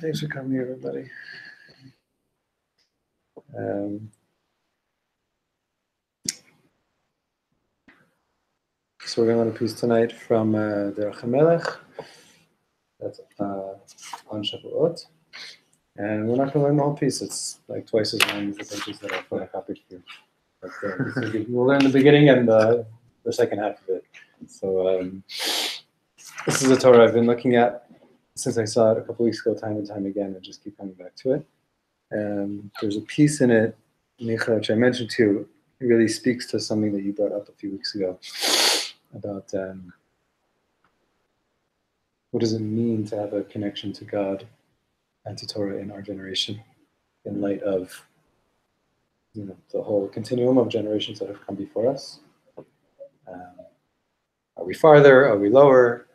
Thanks for coming, everybody. So we're going to learn a piece tonight from the Melech. That's on Shavuot. And we're not going to learn the whole piece. It's like twice as long as the pages that I photocopied for you. But we'll learn the beginning and the second half of it. So this is a Torah I've been looking at since I saw it a couple weeks ago, time and time again, and just keep coming back to it. There's a piece in it, Micha, which I mentioned too. It really speaks to something that you brought up a few weeks ago about what does it mean to have a connection to God and to Torah in our generation, in light of the whole continuum of generations that have come before us. Are we farther? Are we lower?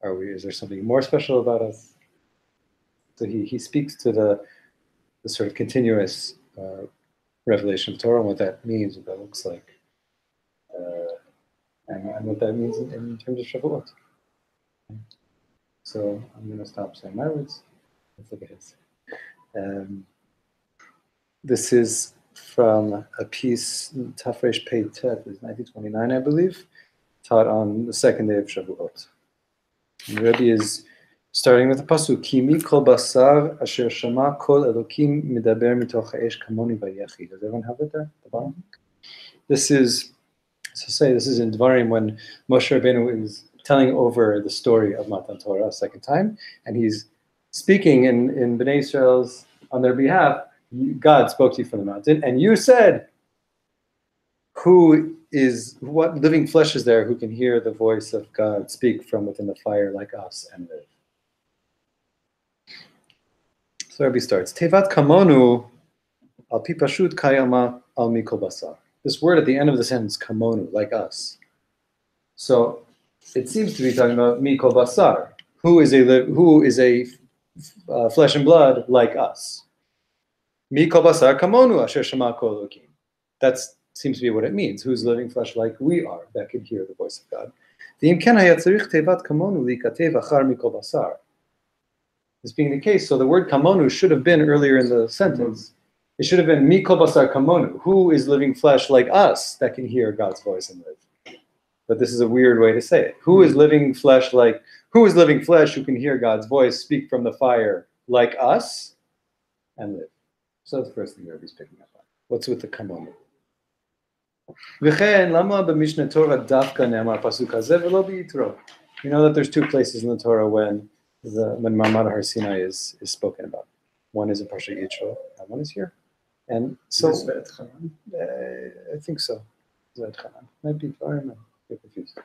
Is there something more special about us? So he speaks to the sort of continuous revelation of Torah and what that means, what that looks like, and what that means in terms of Shavuot. So I'm going to stop saying my words. Let's look at his. This is from a piece, Tafresh Pei Tet, 1929, I believe, taught on the second day of Shavuot. And the Rebbe is starting with the pasuk, Ki mi kol basar asher shama kol elokim midaber mitoch ha'esh kamoni vayechi. Does everyone have it there at the bottom? This is in Dvarim when Moshe Rabbeinu is telling over the story of Matan Torah a second time, and he's speaking in Bnei Israel's on their behalf. God spoke to you from the mountain, and you said, what living flesh is there who can hear the voice of God speak from within the fire like us and live? So Rabbi starts, Tevat kamonu al pi pashut kayama al mikol basar. This word at the end of the sentence, kamonu, like us. So it seems to be talking about mikol basar, who is a flesh and blood like us. Mikol basar kamonu asher shama kol elokim. That seems to be what it means. Who's living flesh like we are, that can hear the voice of God. This being the case, so the word kamonu should have been earlier in the sentence. It should have been mikol basar kamonu, who is living flesh like us that can hear God's voice and live. But this is a weird way to say it. Who is living flesh who can hear God's voice, speak from the fire like us and live? So that's the first thing Rabbi's picking up on. What's with the kamonu? You know that there's two places in the Torah when Ma'amad Har Sinai is spoken about. One is in Parshat Yitro, and one is here. And so, I think so. Might be, I don't know. Get confused.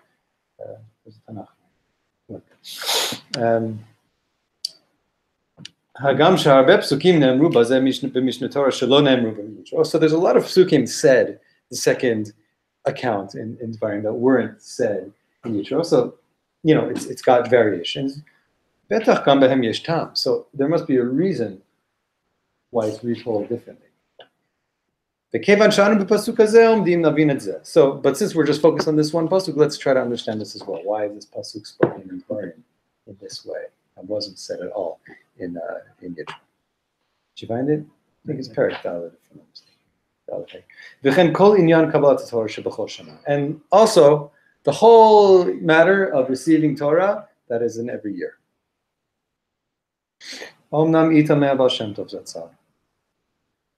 There's a Tanakh. So there's a lot of psukim said, the second account in Dvarim, that weren't said in Yitro. So, you know, it's got variations. So there must be a reason why it's retold differently. So, but since we're just focused on this one pasuk, let's try to understand this as well. Why is this pasuk spoken in Dvarim in this way? It wasn't said at all in Yitro. Did you find it? I think it's Perek Dalet, if I'm not mistaken. And also, the whole matter of receiving Torah, that is in every year. Omnam itameh Baal Shem Tov zatzal.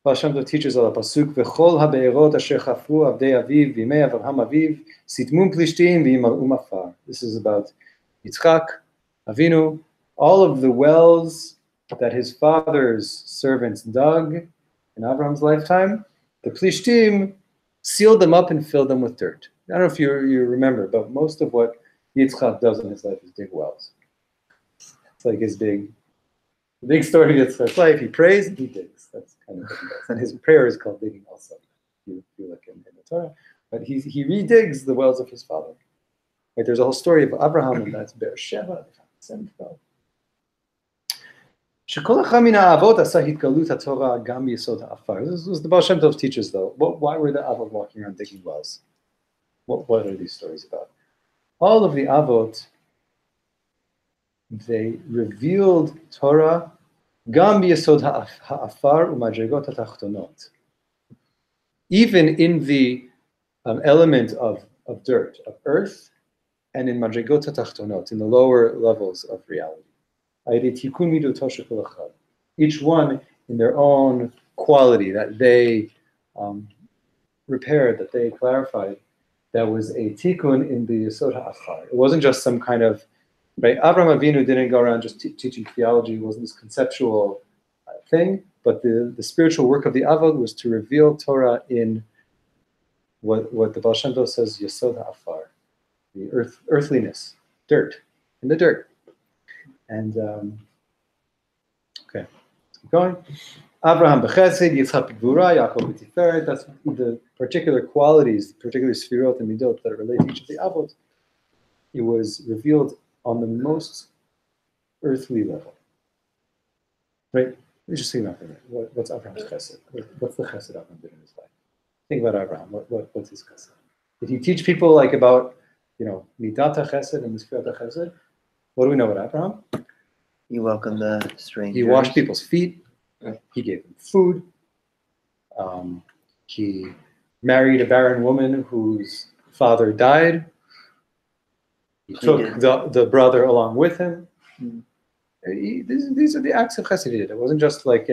Baal Shem Tov teaches on the pasuk, v'chol habeirot asher chafru avdei aviv v'imei Avraham aviv sitmum plishtim v'yimal'um afar. This is about Yitzchak, Avinu, all of the wells that his father's servants dug in Abraham's lifetime. The plishtim sealed them up and filled them with dirt. I don't know if you remember, but most of what Yitzchak does in his life is dig wells. It's like his big story of Yitzchak's life. He prays and he digs. That's kind of what he does. And his prayer is called digging also, if you look in the Torah. But he redigs the wells of his father. Right, there's a whole story of Abraham, and that's Beersheba, the seventh well. This was the Baal Shem Tov teaches, though. Why were the Avot walking around digging wells? What are these stories about? All of the Avot, they revealed Torah gam b'yesod ha'afar u'madregot ha'tachtonot. Even in the element of dirt, of earth, and in madregot ha'tachtonot, in the lower levels of reality. Each one in their own quality that they repaired, that they clarified, that was a tikkun in the Yesod ha'afar. It wasn't just some kind of, right? Avraham Avinu didn't go around just teaching theology. It wasn't this conceptual thing, but the spiritual work of the Avot was to reveal Torah in what the Baal Shem Tov says, Yesod ha'afar, the earthliness, dirt, in the dirt. And okay, let's keep going. Abraham b'chesed, Yitzchak b'gvura, Yaakov b'tiferet. That's the particular qualities, particular sfirot and midot that relate to each of the avot. It was revealed on the most earthly level. Right? Let's just think about it. What's Abraham's chesed? What's the chesed Abraham did in his life? Think about Abraham. What's his chesed? Did he teach people like about, midat chesed and sfirat chesed? What do we know about Abraham? He welcomed the strangers. He washed people's feet. He gave them food. He married a barren woman whose father died. He took the brother along with him. These are the acts of chesed he did. It wasn't just like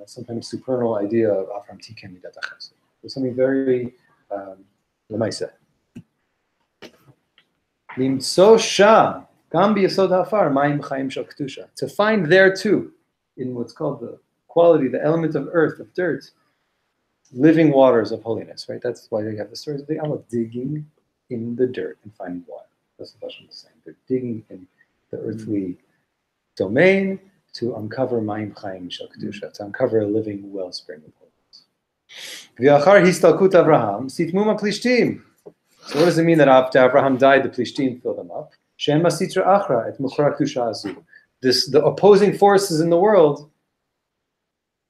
some kind of supernal idea of Avraham Tiken Midat HaChesed. It was something very lemaiseh. Limtso sham gam b'yesod ha'afar mayim chayim shel kedusha. To find there too, in what's called the quality, the element of earth, of dirt, living waters of holiness. Right. That's why they have the stories of the Avot digging in the dirt and finding water. That's what Hashem is saying. They're digging in the earthly domain to uncover Mayim Chaim Shel Kedusha, to uncover a living wellspring of holiness. V'achar histalkut Avraham sitmuma plishtim. So what does it mean that after Abraham died, the Plishtim filled them up? Shem masitra achra et mukhra kusha azu. The opposing forces in the world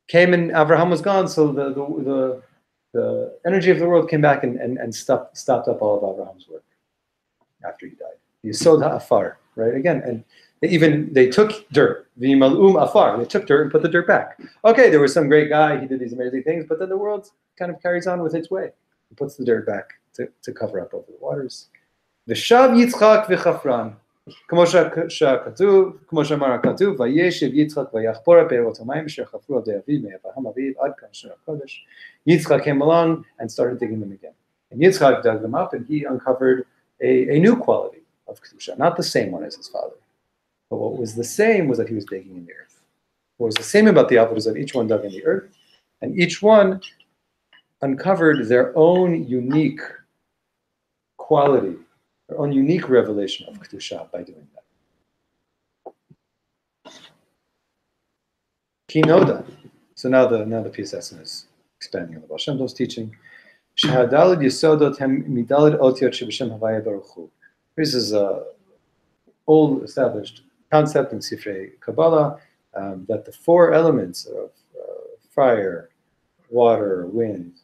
came and Abraham was gone, so the energy of the world came back and stopped up all of Abraham's work after he died. Yesod ha'afar, right? Again, and they took dirt. V'mal'um afar. They took dirt and put the dirt back. Okay, there was some great guy, he did these amazing things, but then the world kind of carries on with its way. It puts the dirt back to cover up over the waters. V'shav Yitzchak v'chafran. כמו שאמר הכתוב, וישב יצחק ויחפור פירות המים אשר חפרו על ידי אביו מאברהם אביו עד כאשר הקודש. Yitzchak came along and started digging them again. And Yitzchak dug them up and he uncovered a new quality of Kedusha, not the same one as his father. But what was the same was that he was digging in the earth. What was the same about the Avot is that each one dug in the earth, and each one uncovered their own unique quality, their own unique revelation of Kedusha by doing that. Kinoda. So now the Piaseczna is expanding on the Baal Shem Tov's teaching. Shahadalid Yesodot Hem Midalid Otiot Sheb'Shem Havaya Baruch Hu. This is an old established concept in Sifrei Kabbalah that the four elements of fire, water, wind,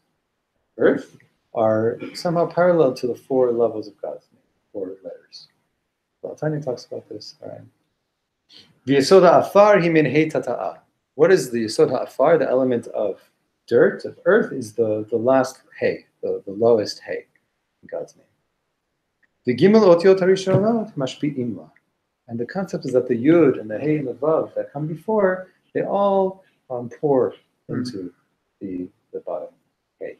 earth are somehow parallel to the four levels of God's name, four letters. Well, Tanya talks about this. All right. V'yesoda afar himin hei tata'a. What is the yesoda afar? The element of dirt, of earth, is the last hay, the lowest hay in God's name. The gimel otiot harishonot mashpi'im la. And the concept is that the yud and the hey and the vav that come before, they all pour into the bottom hay,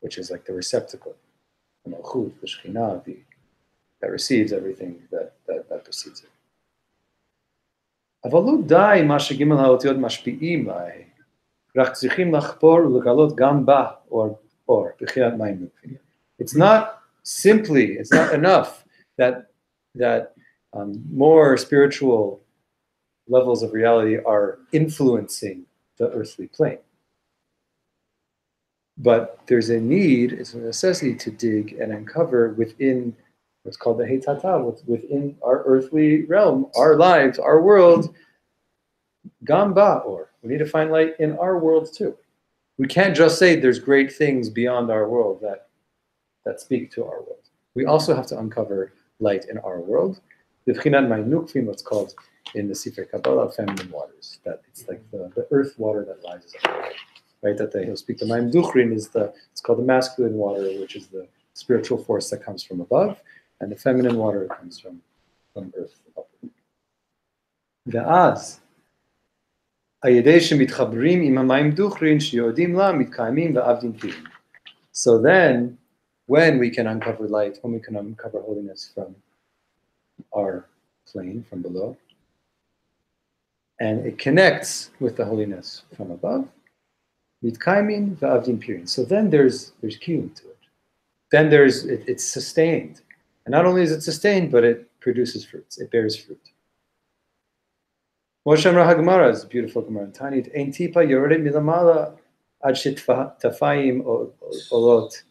which is like the receptacle, the malchut, the shekhinah, that receives everything that precedes it. Avalu dai ma shegimel haotiot mashpi'im lahe. Rak tzrichim lachpor ulegalot gam ba or b'chirat mayim nukvin. It's not enough that more spiritual levels of reality are influencing the earthly plane. But there's a need, it's a necessity to dig and uncover within what's called the Heitata, within our earthly realm, our lives, our world, Gamba, or we need to find light in our world too. We can't just say there's great things beyond our world that speak to our world. We also have to uncover light in our world. The B'chinan Ma'inukfin, what's called in the Sefer Kabbalah, feminine waters. That it's like the earth water that rises up, right? That he'll speak. The Ma'im Duchrin it's called the masculine water, which is the spiritual force that comes from above, and the feminine water comes from earth upward. Ve'az ayedei shemitchabrim im ha'mayim duchrin sheyodim la mitkaimim ve'avdim pirim. So then, when we can uncover light, when we can uncover holiness from our plane, from below, and it connects with the holiness from above, mitkaimin va'avdim pirin. So then there's kiyum to it. Then it's sustained. And not only is it sustained, but it produces fruits. It bears fruit. Moshe Amra HaGemara is a beautiful Gemara in Tanit. Ein tipa yored milamala ad tafayim olot.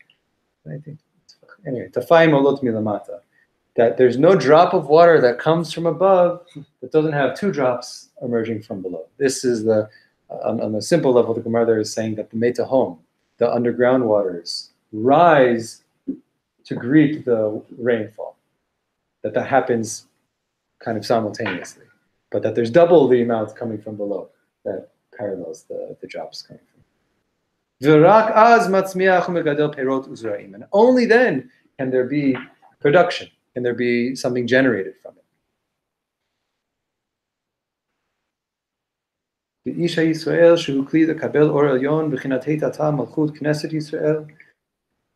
Anyway, tafayim olot milamata. That there's no drop of water that comes from above that doesn't have two drops emerging from below. This is on the simple level, the Gemara there is saying that the Metahom, the underground waters, rise to greet the rainfall. That happens kind of simultaneously. But that there's double the amount coming from below that parallels the drops coming from. And only then can there be production. Can there be something generated from it? Isha Yisrael shehu kli lekabel or elyon b'chinat heitata malchut knesset Yisrael.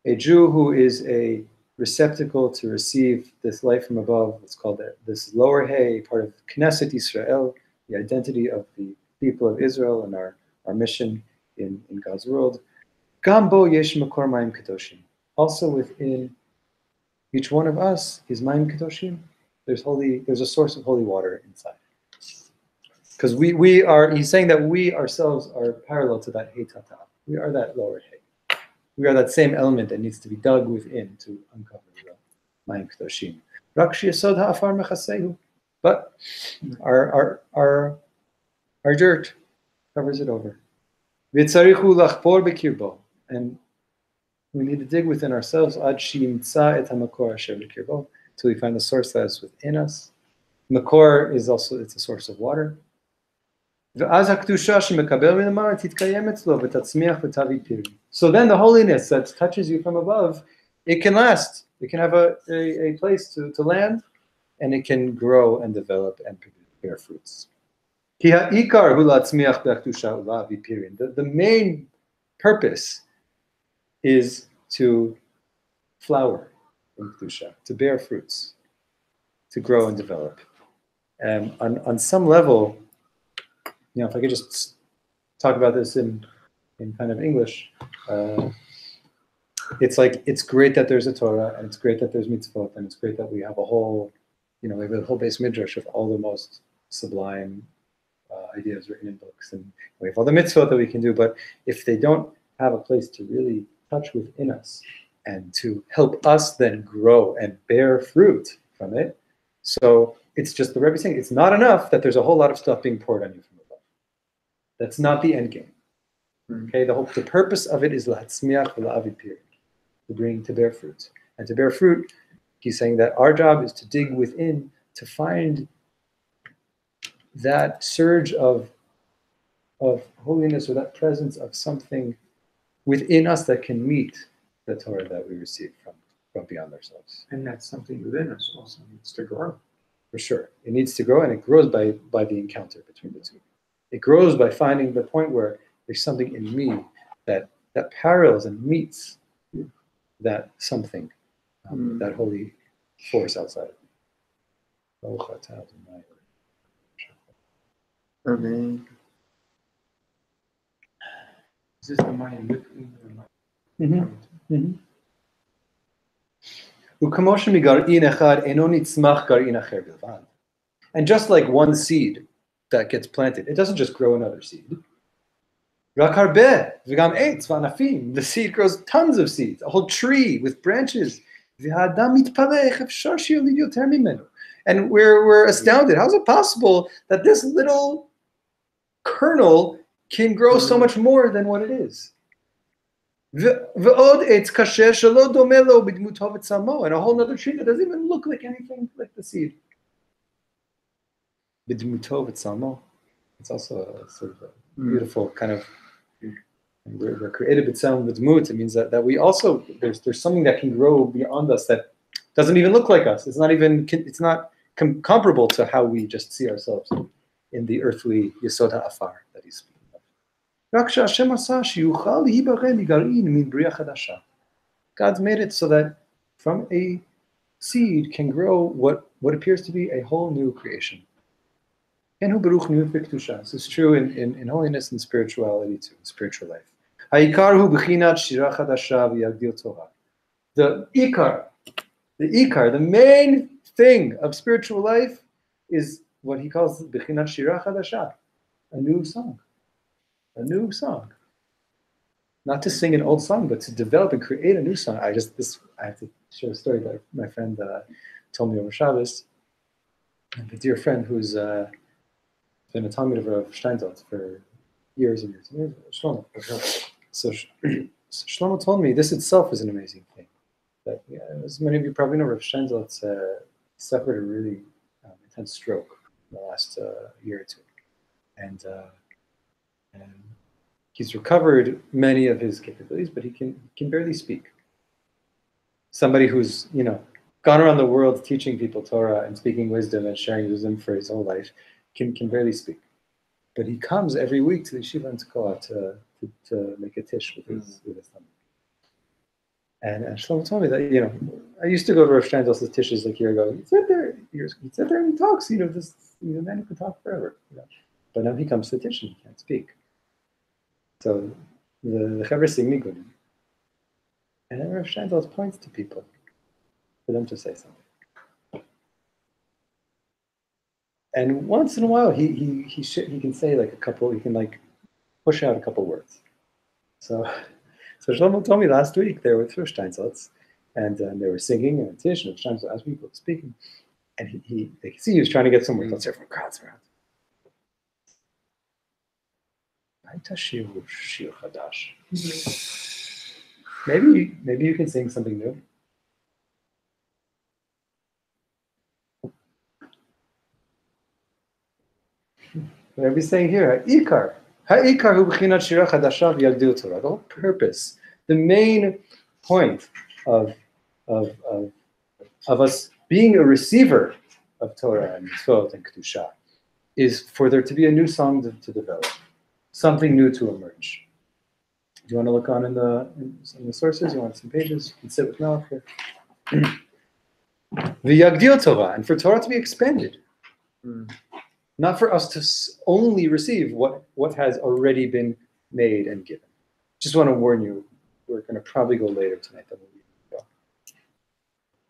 A Jew who is a receptacle to receive this light from above, it's called this lower hay, part of Knesset Yisrael, the identity of the people of Israel and our mission in God's world. Gambo yesh makor mayim kedoshim. Also within each one of us is mayim kedoshim. There's a source of holy water inside. Because we are, he's saying that we ourselves are parallel to that Hey Tata. We are that lower Hey. We are that same element that needs to be dug within to uncover the Mayim Kedoshim. Rak sheyesod ha'afar mechasehu. But our dirt covers it over. V'tzarichu lachpor b'kirbo. And we need to dig within ourselves ad sheyimtza et hamakor asher b'kirbo, till we find the source that is within us. Makor is also, it's a source of water. So then the holiness that touches you from above, it can last. It can have a place to land, and it can grow and develop and bear fruits. The main purpose is to flower in Kedusha, to bear fruits, to grow and develop. On some level, if I could just talk about this in kind of English, it's like, it's great that there's a Torah, and it's great that there's mitzvot, and it's great that we have a whole, we have a whole base midrash of all the most sublime ideas written in books, and we have all the mitzvot that we can do. But if they don't have a place to really touch within us and to help us then grow and bear fruit from it, so it's just the Rebbe saying it's not enough that there's a whole lot of stuff being poured on you from above. That's not the end game. Okay, the purpose of it is lahatzmiach v'la'avid period, to bear fruit. And to bear fruit, he's saying that our job is to dig within to find that surge of holiness, or that presence of something within us that can meet the Torah that we receive from beyond ourselves. And that something within us also needs to grow. For sure. It needs to grow, and it grows by the encounter between the two. It grows by finding the point where there's something in me that parallels and meets that something, that holy force outside of me. Amen. Is this the mind within the mind? And just like one seed that gets planted, it doesn't just grow another seed. The seed grows tons of seeds, a whole tree with branches. And we're astounded. How is it possible that this little kernel can grow so much more than what it is? And a whole other tree that doesn't even look like anything like the seed. It's also a sort of a beautiful kind of, we're created b'tzelem v'dmut. It means that we also, there's something that can grow beyond us that doesn't even look like us. It's not comparable to how we just see ourselves in the earthly Yesod ha'afar that he's speaking of. God's made it so that from a seed can grow what appears to be a whole new creation. This is true in holiness and spirituality too, spiritual life. The ikar, the main thing of spiritual life is what he calls Bechinat Shira Chadasha, a new song. A new song. Not to sing an old song, but to develop and create a new song. I have to share a story that my friend told me over Shabbos. A dear friend who's been a Talmud of Reb Shlomo for years and years. Shlomo. So Shlomo told me this itself is an amazing thing. That, as many of you probably know, Reb Shlomo suffered a really intense stroke in the last year or two, and he's recovered many of his capabilities, but he can barely speak. Somebody who's gone around the world teaching people Torah and speaking wisdom and sharing wisdom for his whole life can barely speak, but he comes every week to the Yeshiva to make a tish with his thumb. And Shlomo told me that I used to go to Reb Shlomo's tishes like a year ago. He'd sit there and he talks. He's a man who can talk forever. But now he comes to the tish and he can't speak. So the Chaver sing Nigunim, and then Reb Shlomo points to people for them to say something. And once in a while, he can say like a couple. He can like push out a couple words. So Shlomo told me last week they were with Steinsaltz, and they were singing and Tish and Steinsaltz as people were speaking, and they could see he was trying to get some words. Let's hear from crowds around. Maybe you can sing something new. What are we saying here? Ha'ikar hu b'chinat shira chadasha v'yagdil Torah. The whole purpose, the main point of us being a receiver of Torah and Mitzvot and Kedusha is for there to be a new song to develop, something new to emerge. Do you want to look on in the sources? You want some pages? You can sit with Melech here. V'yagdil Torah, and for Torah to be expanded. Not for us to only receive what has already been made and given. Just want to warn you, we're going to probably go later tonight than we go.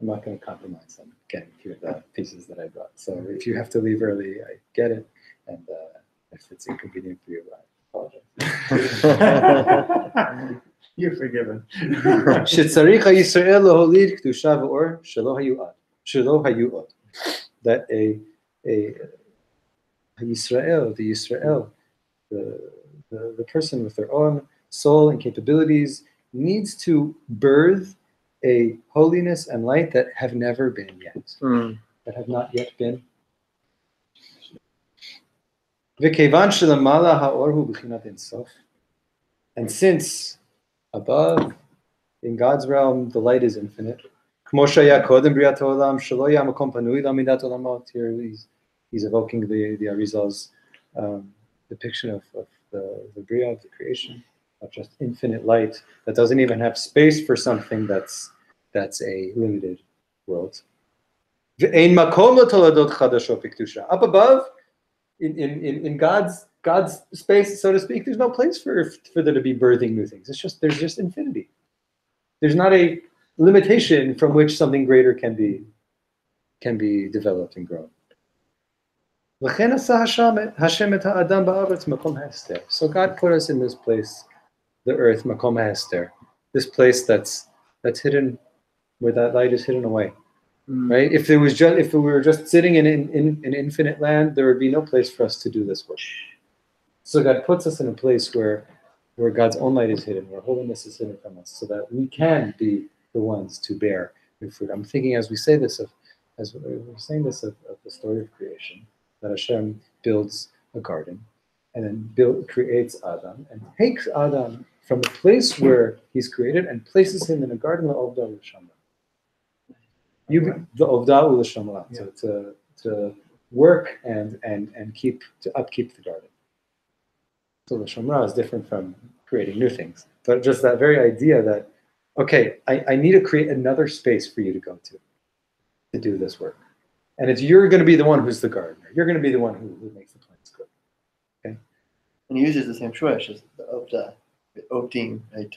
I'm not going to compromise on getting through the pieces that I brought. So if you have to leave early, I get it. And if it's inconvenient for you, I apologize. You're forgiven. That the Yisrael, the person with their own soul and capabilities needs to birth a holiness and light that have never been yet, that have not yet been. And since above, in God's realm, the light is infinite. Here he's evoking the Arizal's depiction of the Bria, of the creation, of just infinite light that doesn't even have space for something that's a limited world. Up above, in God's space, so to speak, there's no place for there to be birthing new things. There's just infinity. There's not a limitation from which something greater can be developed and grown. So God put us in this place, the earth, makom ha'ester, this place that's hidden, where that light is hidden away. Right? If we were just sitting in an infinite land, there would be no place for us to do this work. So God puts us in a place where God's own light is hidden, where holiness is hidden from us, so that we can be the ones to bear new fruit. I'm thinking as we say this of the story of creation, that Hashem builds a garden and then creates Adam and takes Adam from the place where he's created and places him in a garden l'ovda u'l'shamra. The ovda u'l'shamra, to work and upkeep the garden. So the shamra is different from creating new things, but just that very idea that, okay, I need to create another space for you to go to do this work. And you're going to be the one who's the gardener. You're going to be the one who makes the plants grow. Okay? And he uses the same shwesh as the otim, right?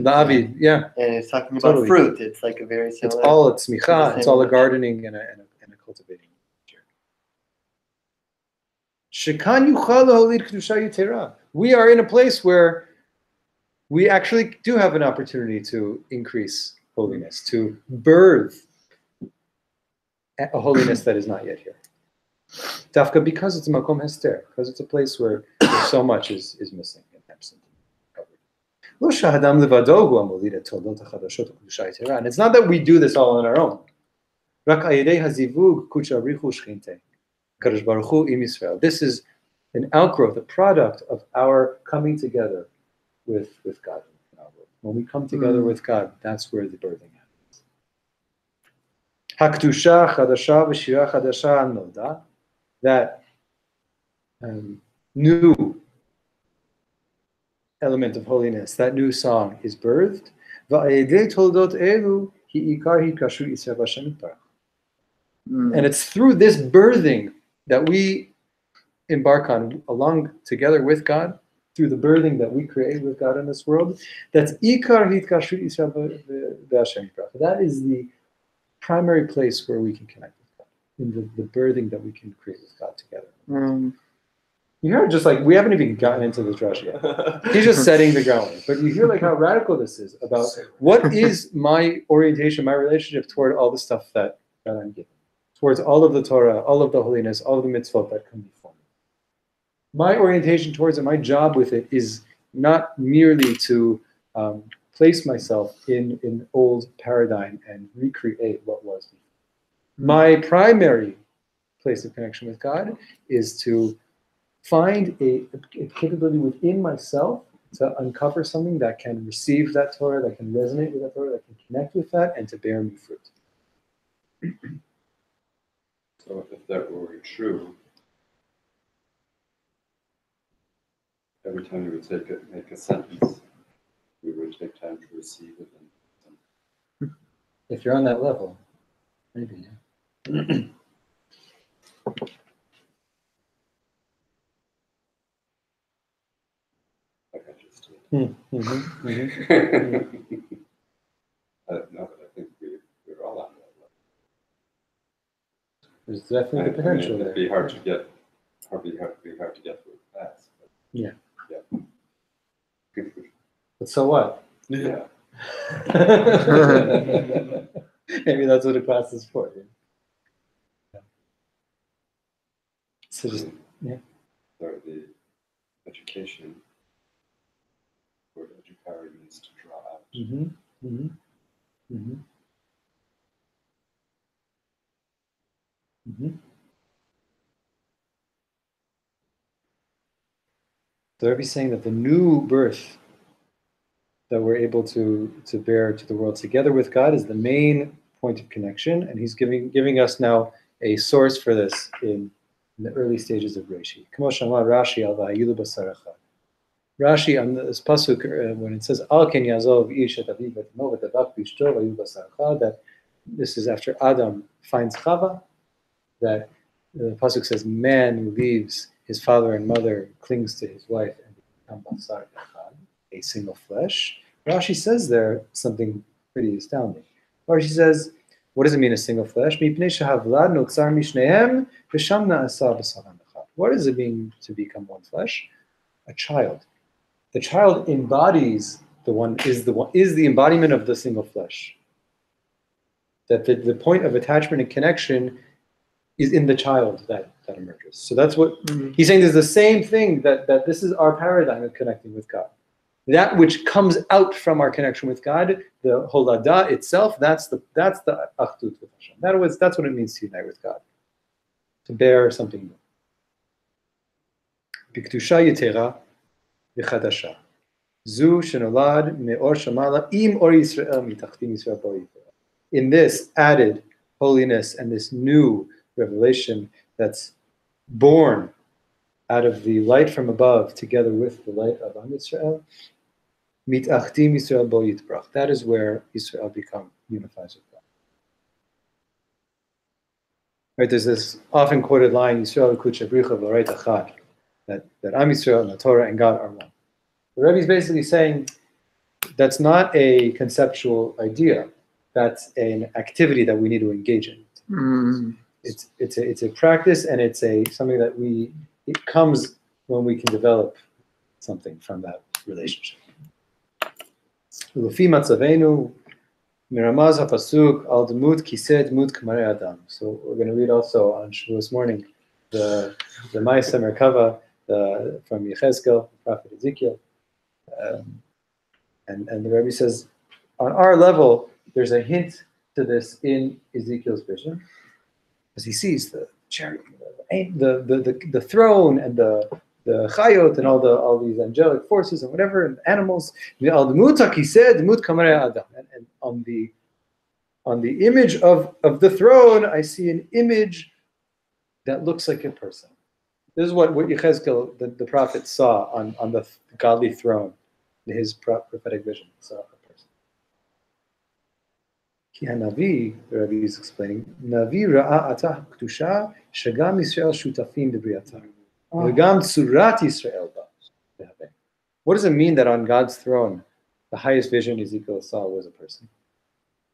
The avi, yeah. And it's talking about fruit. It's like a very similar. It's smicha. It's all a gardening and a cultivating. We are in a place where we actually do have an opportunity to increase holiness, to birth a holiness that is not yet here. Dafka, because it's makom hester, because it's a place where so much is missing and absent. And it's not that we do this all on our own. This is an outgrowth, a product of our coming together with God. When we come together with God, that's where the birthing happens. Hakdusha chadasha v'shira chadasha noda, that new element of holiness, that new song is birthed. And it's through this birthing that we embark on, along together with God, through the birthing that we create with God in this world. That's ikar hitkashut Yisrael v'Hashem. That is the primary place where we can connect with God. the birthing that we can create with God together. Mm. You hear just like we haven't even gotten into this Rashi yet. He's just setting the groundwork. But you hear like how radical this is about what is my orientation, my relationship toward all the stuff that I'm given, towards all of the Torah, all of the holiness, all of the mitzvot that come before me. My orientation towards it, my job with it is not merely to place myself in an old paradigm and recreate what was before. My primary place of connection with God is to find a capability within myself to uncover something that can receive that Torah, that can resonate with that Torah, that can connect with that, and to bear me fruit. So if that were true, every time you would make a sentence, we would take time to receive it. If you're on that level, maybe, yeah. Like I just did. No, but I think we're all on that level. There's definitely the potential it'd there. be hard to get, be hard to get through fast. But Yeah. Yeah. But so what? Yeah. Maybe that's what a class is for. Yeah. So just, yeah. So the education, word educare means to draw out. Mm-hmm. Mm-hmm. Mm-hmm. Mm-hmm. So Rebbe is saying that the new birth that we're able to bear to the world together with God is the main point of connection, and he's giving us now a source for this in the early stages of Rashi. Rashi on this pasuk when it says Al ken yazov ish et aviv et imo v'tavach b'ishto v'yu basarcha, that this is after Adam finds Chava, that the pasuk says man leaves his father and mother, clings to his wife, and becomes basar echad, a single flesh. Rashi says there something pretty astounding. Rashi says, what does it mean, a single flesh? What does it mean to become one flesh? A child. The child embodies is the embodiment of the single flesh. That the point of attachment and connection is in the child that emerges. So that's what he's saying. There's the same thing that this is our paradigm of connecting with God. That which comes out from our connection with God, the holada itself, that's the achdut with Hashem. That's what it means to unite with God, to bear something new. Biktusha yetera v'chadasha, zu shenolad me'or shamala im or Yisrael mitachtim Yisrael bo yitera. In this added holiness and this new revelation that's born out of the light from above, together with the light of Am Yisrael, mitachtim Yisrael bo yitbrach. That is where Yisrael unifies with God. Right? There's this often quoted line, Yisrael kudsha bricha v'reit achad, that Am Yisrael and the Torah and God are one. The Rebbe is basically saying that's not a conceptual idea. That's an activity that we need to engage in. It's a practice, and it's something that it comes when we can develop something from that relationship. Lufi matzavenu miramaz hapasuk al demut kiseh demut k'marei adam. So we're going to read also on Shavuot morning the Ma'aseh Merkava from Yechezkel, the prophet Ezekiel, and the Rebbe says on our level there's a hint to this in Ezekiel's vision, as he sees the chariot, the throne, and the chayot, and all these angelic forces and whatever, and animals. And on the image of the throne, I see an image that looks like a person. This is what Yechezkel, the prophet, saw on the godly throne in his prophetic vision. Saw a person. Ki hanavi, the Rebbe is explaining, Navi ra'a atah k'tusha shagam Yisrael shutafim b'briyatam, v'gam tzurat Yisrael ba. What does it mean that on God's throne, the highest vision Ezekiel saw was a person?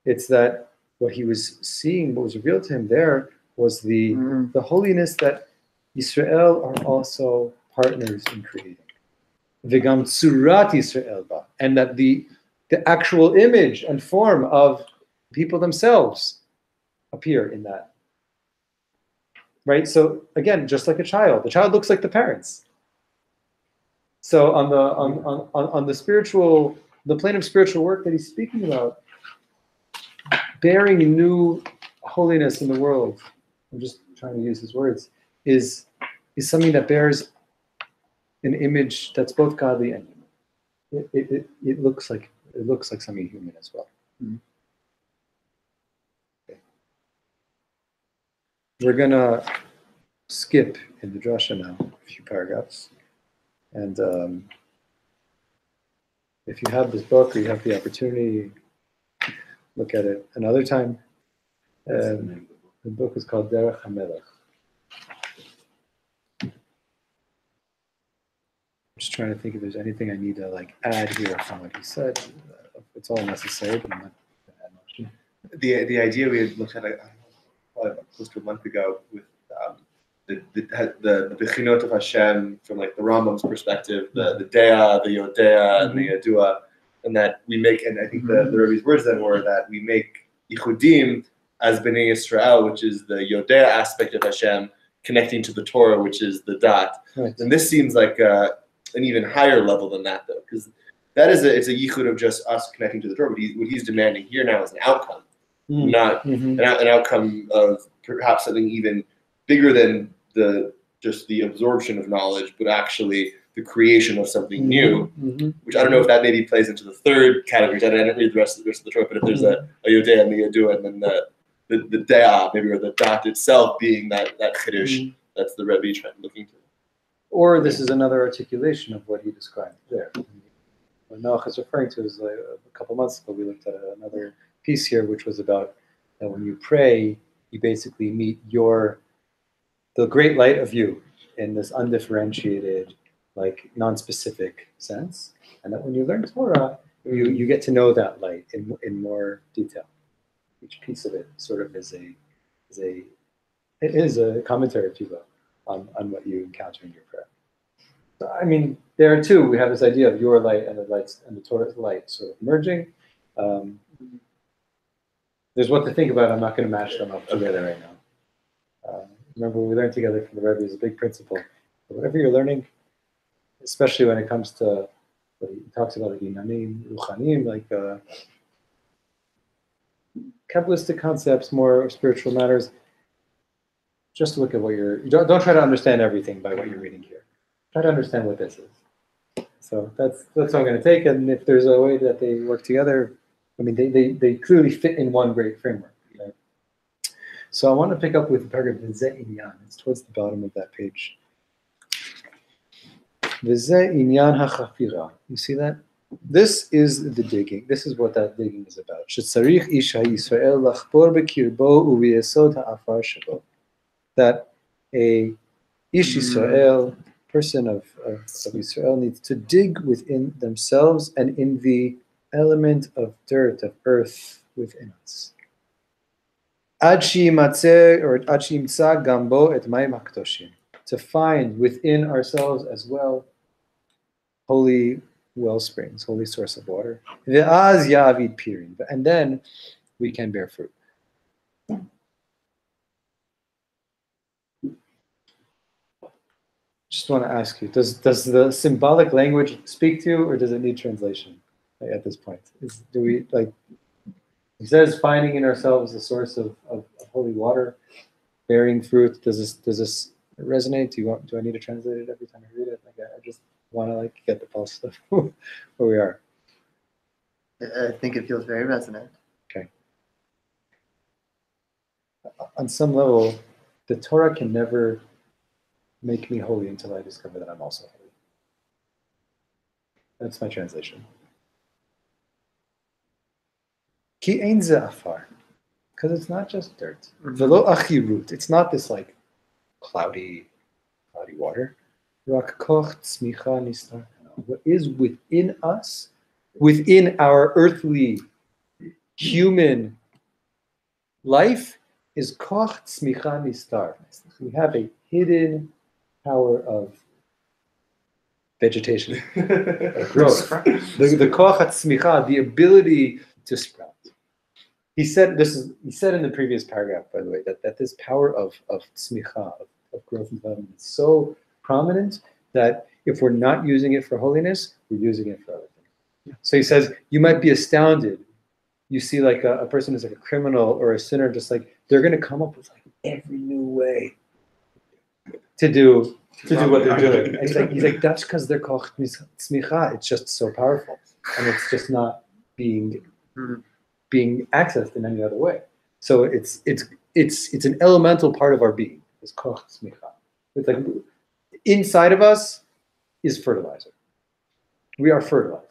It's that what he was seeing, what was revealed to him there, was the holiness that Yisrael are also partners in creating. V'gam tzurat Yisrael ba, and that the actual image and form of people themselves appear in that. Right? So again, just like a child, the child looks like the parents. So on the spiritual, the plane of spiritual work that he's speaking about, bearing new holiness in the world, I'm just trying to use his words, is something that bears an image that's both godly and human. It looks like something human as well. Okay. We're gonna skip in the drasha now a few paragraphs, and if you have this book or you have the opportunity, look at it another time. The book is called Derech HaMelech. I'm just trying to think if there's anything I need to add here from what he said. It's all necessary, but I'm not going to add much. The idea we had looked at probably close to a month ago with the Bechinot of Hashem from the Rambam's perspective, the Dea, the Yodea, and the Yadua, and that we make, and I think the Rebbe's words then were that we make Yichudim as Bnei Yisrael, which is the Yodea aspect of Hashem, connecting to the Torah, which is the Dat. Right. And this seems like an even higher level than that, though, because that is it's a yichud of just us connecting to the Torah. But what he's demanding here now is an outcome, not an outcome of perhaps something even bigger than just the absorption of knowledge, but actually the creation of something new. Which I don't know if that maybe plays into the third category. I didn't read the rest of the Torah, but if there's a Yodea and the Yadua, and then the Dea, maybe, or the Dat itself being that chiddush, that's the Rebbe looking to. Or this is another articulation of what he described there. What Noach is referring to is a couple months ago, we looked at another piece here, which was about that when you pray, you basically meet the great light of you in this undifferentiated, non-specific sense. And that when you learn Torah, you get to know that light in more detail. Each piece of it sort of is a commentary, if you will, on what you encounter in your prayer. So, I mean, there too, we have this idea of your light and the Torah's light sort of merging. There's what to think about. I'm not going to match them up together right now. Remember, we learned together from the Rebbe is a big principle. Whatever you're learning, especially when it comes to what he talks about, Inanim, Ruchanim, Kabbalistic concepts, more spiritual matters. Just look at what don't try to understand everything by what you're reading here. Try to understand what this is. So that's what I'm going to take. And if there's a way that they work together, I mean, they clearly fit in one great framework. Right? So I want to pick up with the paragraph V'zeh Inyan. It's towards the bottom of that page. V'zeh Inyan HaChafira. You see that? This is the digging. This is what that digging is about. Shetzarich ish ha'Yisrael lachpor bekirbo u'v'yesod ha'afar shabo. That a ish Yisrael, person of Yisrael, needs to dig within themselves and in the element of dirt, of earth within us. Ad sheyimatzeh, or ad sheyimtza gambo et mayim hakdoshim. To find within ourselves as well holy well springs, holy source of water. Ve'az ya'avid pirin. And then we can bear fruit. Just want to ask you, does the symbolic language speak to you, or does it need translation at this point? He says finding in ourselves a source of holy water, bearing fruit. Does this resonate? Do I need to translate it every time I read it? I just want to get the pulse of where we are. I think it feels very resonant. Okay. On some level, the Torah can never make me holy until I discover that I'm also holy. That's my translation. Ki ein ze afar, because it's not just dirt. Velo achirut. It's not this cloudy water. Rak koch tzmicha nistar. What is within us, within our earthly human life, is koch tzmicha nistar. We have a hidden power of vegetation, of growth. The koch tzmicha, the ability to sprout. He said in the previous paragraph, by the way, that this power of tzmicha, of growth and development is so prominent that if we're not using it for holiness, we're using it for other things. Yeah. So he says, you might be astounded. You see like a person who's like a criminal or a sinner, just like they're going to come up with like every new way to do what they're doing. And he's like that's because they're called tzmicha. It's just so powerful, and it's just not being accessed in any other way. So it's an elemental part of our being. It's called tzmicha. It's like inside of us is fertilizer. We are fertilized.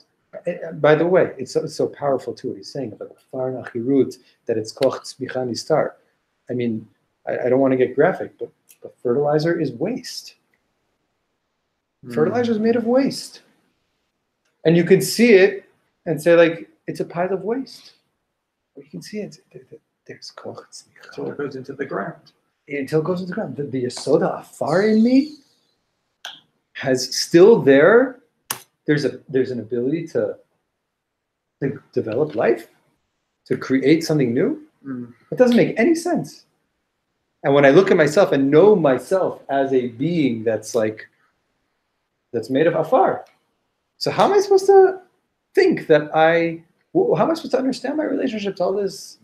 By the way, it's so powerful too what he's saying about that it's koch tzmicha nistar. I mean, I don't want to get graphic, but fertilizer is waste. Fertilizer is made of waste, and you can see it and say like it's a pile of waste. But you can see it. There's koch tzmicha. Until it goes into the ground. Until it goes into the ground. The yasoda afar in me has still there. There's an ability to develop life, to create something new. It doesn't make any sense. And when I look at myself and know myself as a being that's made of afar, so how am I supposed to think that how am I supposed to understand my relationship to all this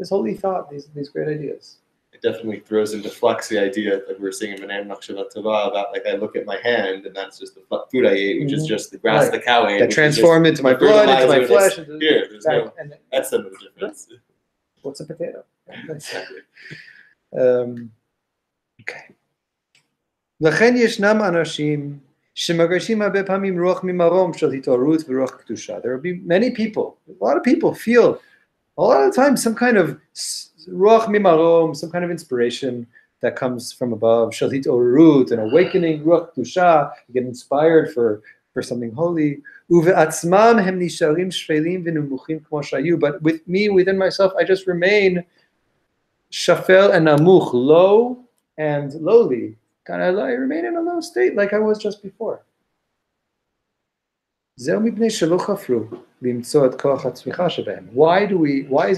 holy thought, these great ideas? It definitely throws into flux the idea that we're seeing in Manan Machshavat Tova about like I look at my hand and that's just the food I ate, which is just the grass the cow ate. That transformed into my blood, into my flesh. Here, that's some of the difference. What's a potato? Exactly. Okay. לכן ישנם אנשים שמרגישים הרבה פעמים רוח ממרום של התעוררות ורוח קדושה. There will be many people, a lot of people feel a lot of the time some kind of ruach mimarom, some kind of inspiration that comes from above, shel hit'orut, an awakening, ruach kedusha, you get inspired for something holy. Uve'atzmam hem nisharim shvelim v'numuchim kmo shayu. But with me, within myself, I just remain shafel and namuch, low and lowly. I remain in a low state like I was just before. Why is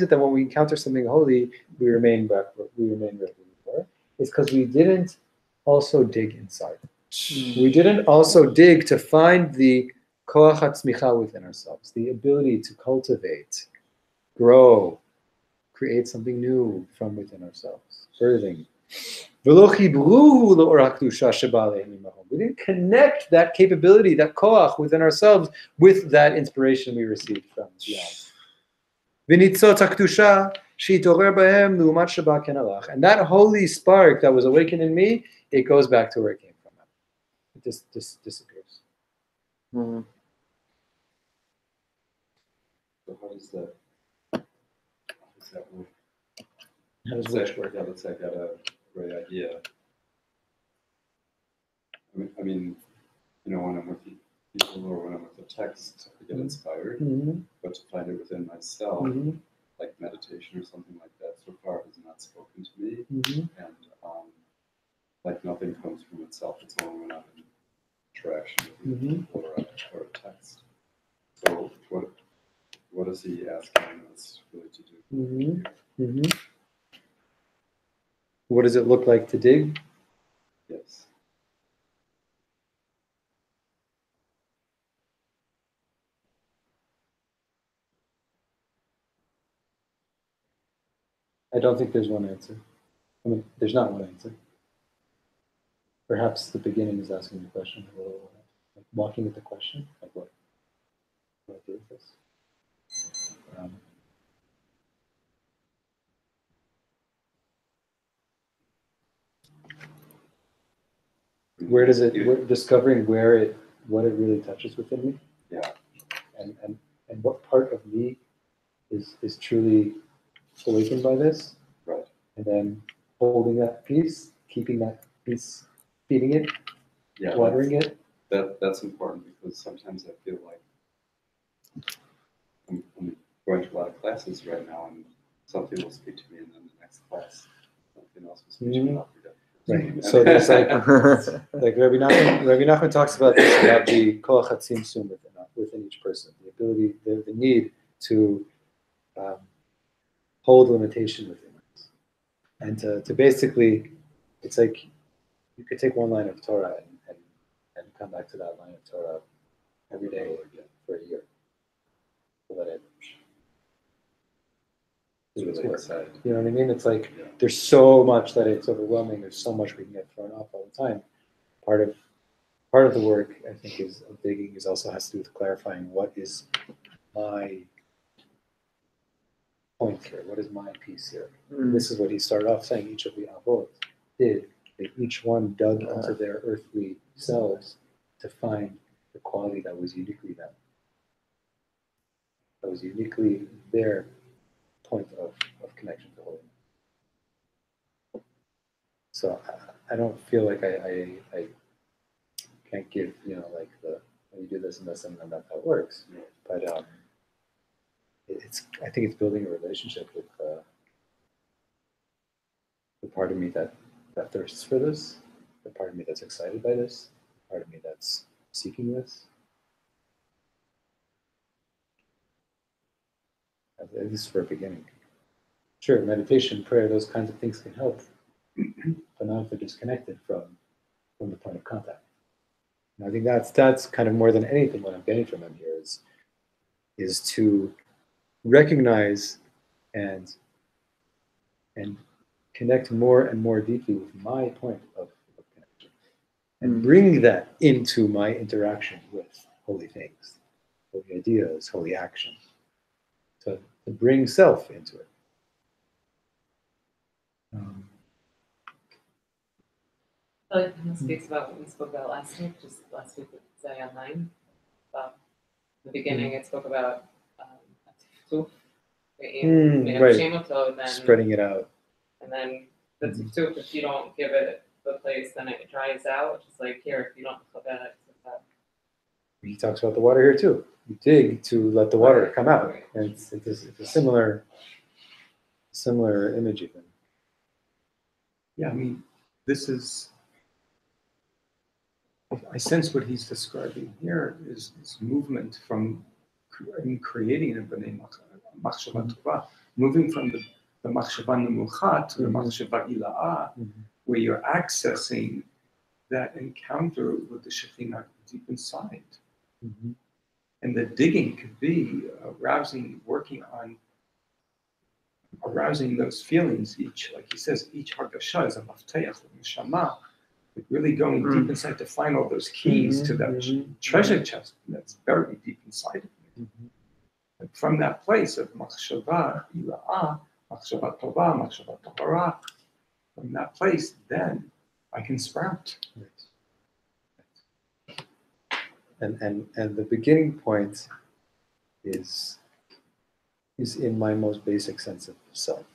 it that when we encounter something holy, we remain backward, we remain where we were? It's because we didn't also dig inside. We didn't also dig to find the koach hatzmicha within ourselves, the ability to cultivate, grow, create something new from within ourselves, birthing. We didn't connect that capability, that koach within ourselves with that inspiration we received from beyond. And that holy spark that was awakened in me, it goes back to where it came from. It just disappears. So how does that work? How does which work? Yeah, let's say I got a great idea. I mean, when I'm with people or when I'm with a text, I get inspired, but to find it within myself, like meditation or something like that, so far has not spoken to me, and like nothing comes from itself. It's only when I'm in interaction with people or a text. So what is he asking us really to do? What does it look like to dig? Yes. I don't think there's one answer. I mean, there's not one answer. Perhaps the beginning is asking the question, like walking at the question, like what do I do with this? Where does it? Discovering what it really touches within me. Yeah. And what part of me is truly awakened by this. Right. And then holding that piece, keeping that piece, feeding it, watering it. That's important because sometimes I feel like I'm going to a lot of classes right now, and something will speak to me, and then the next class something else was speaking about. Right. So there's like Rabbi Nachman talks about this, about the koach hatzimtzum within each person, the ability, the need to hold limitation within us, and to basically, it's like you could take one line of Torah and come back to that line of Torah every day for a year. Let it. It's really exciting. You know what I mean? It's like there's so much that it's overwhelming. There's so much we can get thrown off all the time. Part of the work, I think, is of digging is also has to do with clarifying what is my point here. What is my piece here? This is what he started off saying. Each of the avot did. They each one dug into their earthly selves to find the quality that was uniquely them. That was uniquely their point of connection to holiness. So I don't feel like I can't give, like when you do this and this and then that works. But I think it's building a relationship with the part of me that thirsts for this, the part of me that's excited by this, the part of me that's seeking this. At least for a beginning. Sure, meditation, prayer, those kinds of things can help, but not if they're disconnected from the point of contact. And I think that's kind of more than anything what I'm getting from him here is to recognize and connect more and more deeply with my point of connection, and bring that into my interaction with holy things, holy ideas, holy action. To bring self into it. I like when he speaks about what we spoke about last week with Zion 9. In the beginning, it spoke about tiftu, right. then Spreading it out. And then the tiftu, if you don't give it the place, then it dries out. Just like here, if you don't look at it, it's like that. He talks about the water here too. You dig to let the water come out. And it's a similar image even. Yeah, I mean, this is, I sense what he's describing here is movement from creating a b'nei machshava tova, moving from the machshava nemucha to the machshava ila'ah, where you're accessing that encounter with the Shekhinah deep inside. And the digging could be working on arousing those feelings. Like he says, each hargasha is a mafteach, a neshama. Like really going deep inside to find all those keys to that treasure chest that's buried deep inside of me. And from that place of machshava ila'ah, machshava tova, machshava tahara, from that place, then I can sprout. And the beginning point is in my most basic sense of self.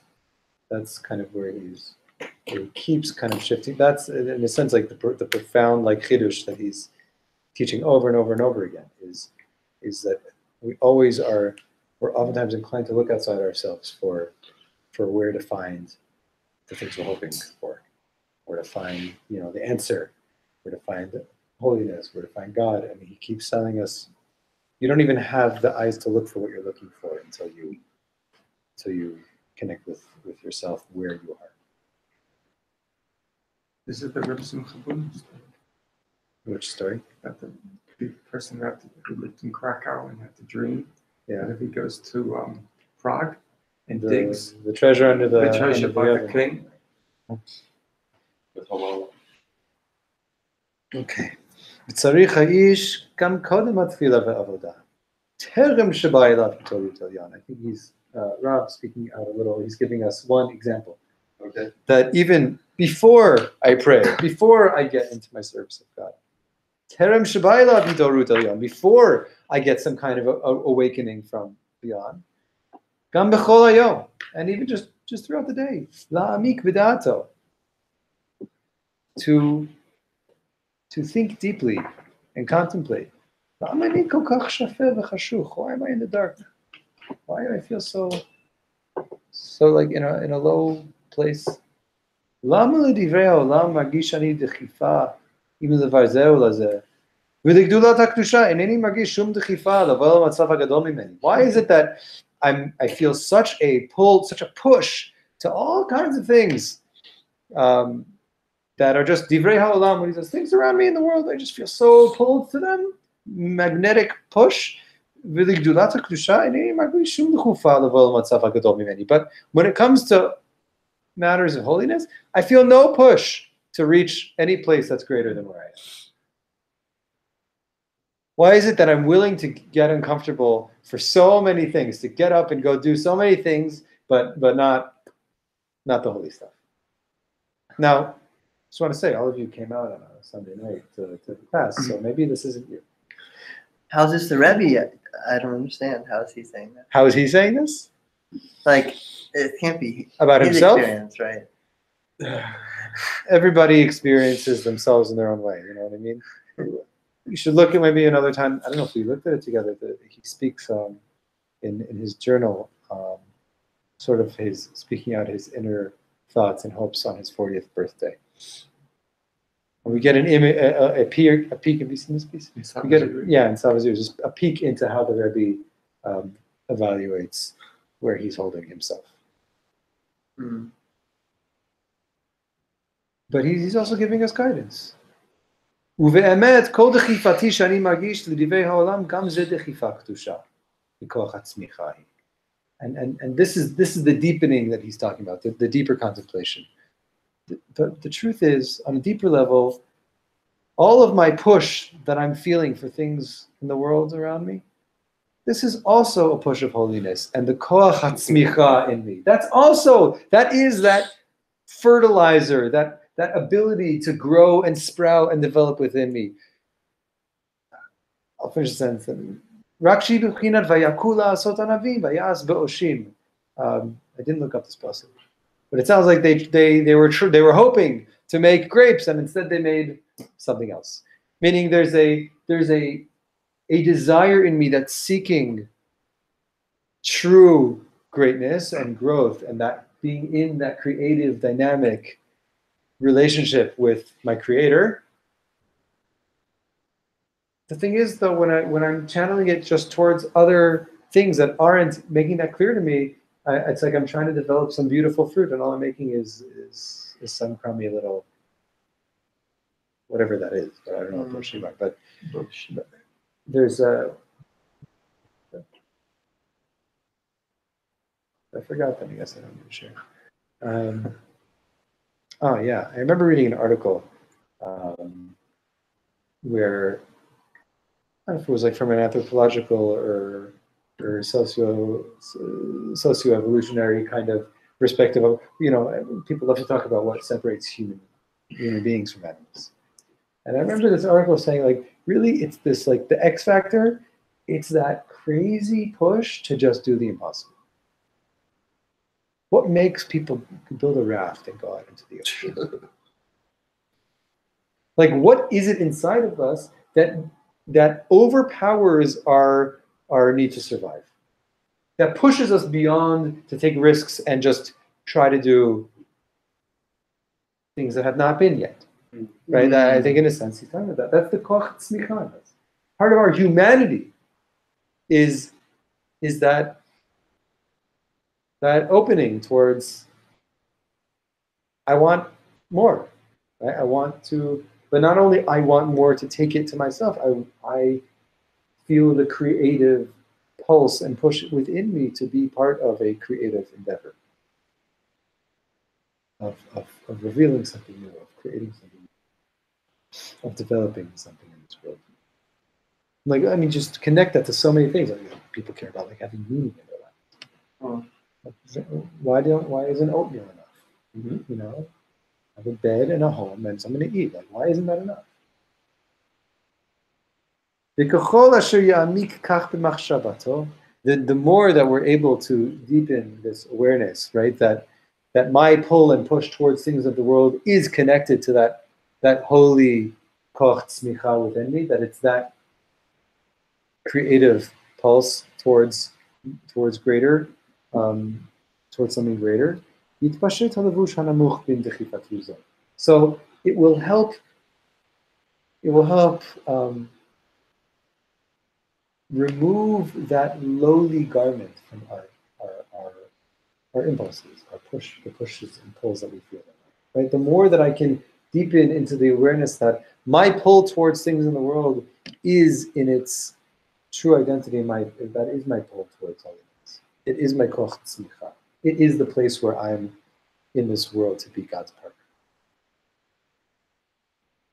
That's kind of where he keeps kind of shifting. That's in a sense like the profound like chidush that he's teaching over and over and over again is that we're oftentimes inclined to look outside ourselves for where to find the things we're hoping for, where to find the answer, where to find holiness, where to find God. I mean, he keeps telling us you don't even have the eyes to look for what you're looking for until you connect with yourself where you are. This is the Reb Shlomo Carlebach story. Which story? That the person who lived in Krakow and had the dream. Yeah. That if he goes to Prague and digs the treasure under the treasure by the king. With Halal. Okay. וצריך האיש גם קודם התפילה והעבודה. טרם שבא אליו התעוררות עליון. I think he's Rob speaking out a little. He's giving us one example. Okay. That even before I pray, before I get into my service of God, טרם שבא אליו התעוררות עליון, before I get some kind of awakening from beyond, גם בכל היום, and even just throughout the day, להעמיק בדעתו, to think deeply and contemplate. Why am I in the dark? Why do I feel so like in a low place? למה לדברי העולם מרגיש אני דחיפה אם לדבר זה או לזה? ולגדולת הקדושה אינני מרגיש שום דחיפה לבוא למצב הגדול ממני. Why is it that I feel such a pull, such a push to all kinds of things that are just divrei ha'olam, when he says things around me in the world, I just feel so pulled to them, magnetic push. But when it comes to matters of holiness, I feel no push to reach any place that's greater than where I am. Why is it that I'm willing to get uncomfortable for so many things, to get up and go do so many things, but not the holy stuff? Now, just want to say, all of you came out on a Sunday night to the class, so maybe this isn't you. How's this the Rebbe? I don't understand. How is he saying that? How is he saying this? Like, it can't be About his himself? experience, right? Everybody experiences themselves in their own way, you know what I mean? You should look at maybe another time, I don't know if we looked at it together, he speaks in his journal, sort of his speaking out his inner thoughts and hopes on his 40th birthday. And we get an image, a peek. Have you seen this piece? We get in Savazur, just a peek into how the Rebbe evaluates where he's holding himself. Mm. But he's also giving us guidance. ובאמת, כל דחיפתי שאני מרגיש לדברי העולם, גם זה דחיפה קדושה, מכוח הצמיחה היא. And this is the deepening that he's talking about, the deeper contemplation. The truth is, on a deeper level, all of my push that I'm feeling for things in the world around me, this is also a push of holiness and the koach hatzmicha in me. That is that fertilizer, that ability to grow and sprout and develop within me. I'll finish the sentence. I didn't look up this passage, but it sounds like they were hoping to make grapes, and instead they made something else. Meaning there's a desire in me that's seeking true greatness and growth, and that being in that creative, dynamic relationship with my Creator. The thing is, though, when I'm channeling it just towards other things that aren't making that clear to me, it's like I'm trying to develop some beautiful fruit, and all I'm making is some crummy little whatever that is. But I don't know what Yeshivat. But there's a. I forgot that. I guess I don't need to share. Oh yeah, I remember reading an article where. I don't know if it was like from an anthropological or socio-evolutionary kind of perspective of, people love to talk about what separates human beings from animals. And I remember this article saying, like, really, it's this, like, the X factor, it's that crazy push to just do the impossible. What makes people build a raft and go out into the ocean? Like, what is it inside of us that overpowers our need to survive, that pushes us beyond to take risks and just try to do things that have not been yet, right? That, I think in a sense he's talking about that. That's the koach tzmicha. Part of our humanity is that opening towards, I want more, right? I want to. But not only I want more to take it to myself, I feel the creative pulse and push within me to be part of a creative endeavor, of revealing something new, of creating something new, of developing something in this world. Like, I mean, just connect that to so many things. Like, people care about, like, having meaning in their life. Why isn't oatmeal enough? Mm-hmm. Have a bed and a home and something to eat. Like, why isn't that enough? The more that we're able to deepen this awareness, right, that my pull and push towards things of the world is connected to that holy koach tzmicha within me, that it's that creative pulse towards greater, towards something greater. יתפשט הלבוש הנמוך בין דחיפת זו. So it will help remove that lowly garment from our impulses, the pushes and pulls that we feel. Right? The more that I can deepen into the awareness that my pull towards things in the world is in its true identity, that is my pull towards holiness. It is my koch tzmicha. It is the place where I'm in this world to be God's partner.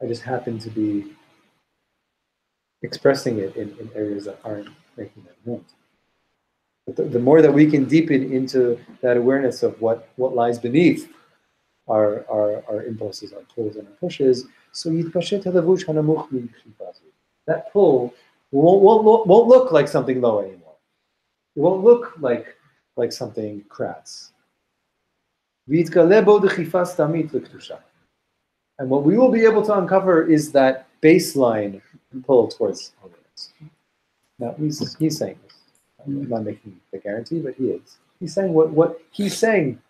I just happen to be expressing it in areas that aren't making that known. But the more that we can deepen into that awareness of what lies beneath our impulses, our pulls and our pushes, so that pull won't look like something low anymore. It won't look like something crass. And what we will be able to uncover is that baseline pull towards holiness. Now he's saying this. I'm not making the guarantee, but he is. He's saying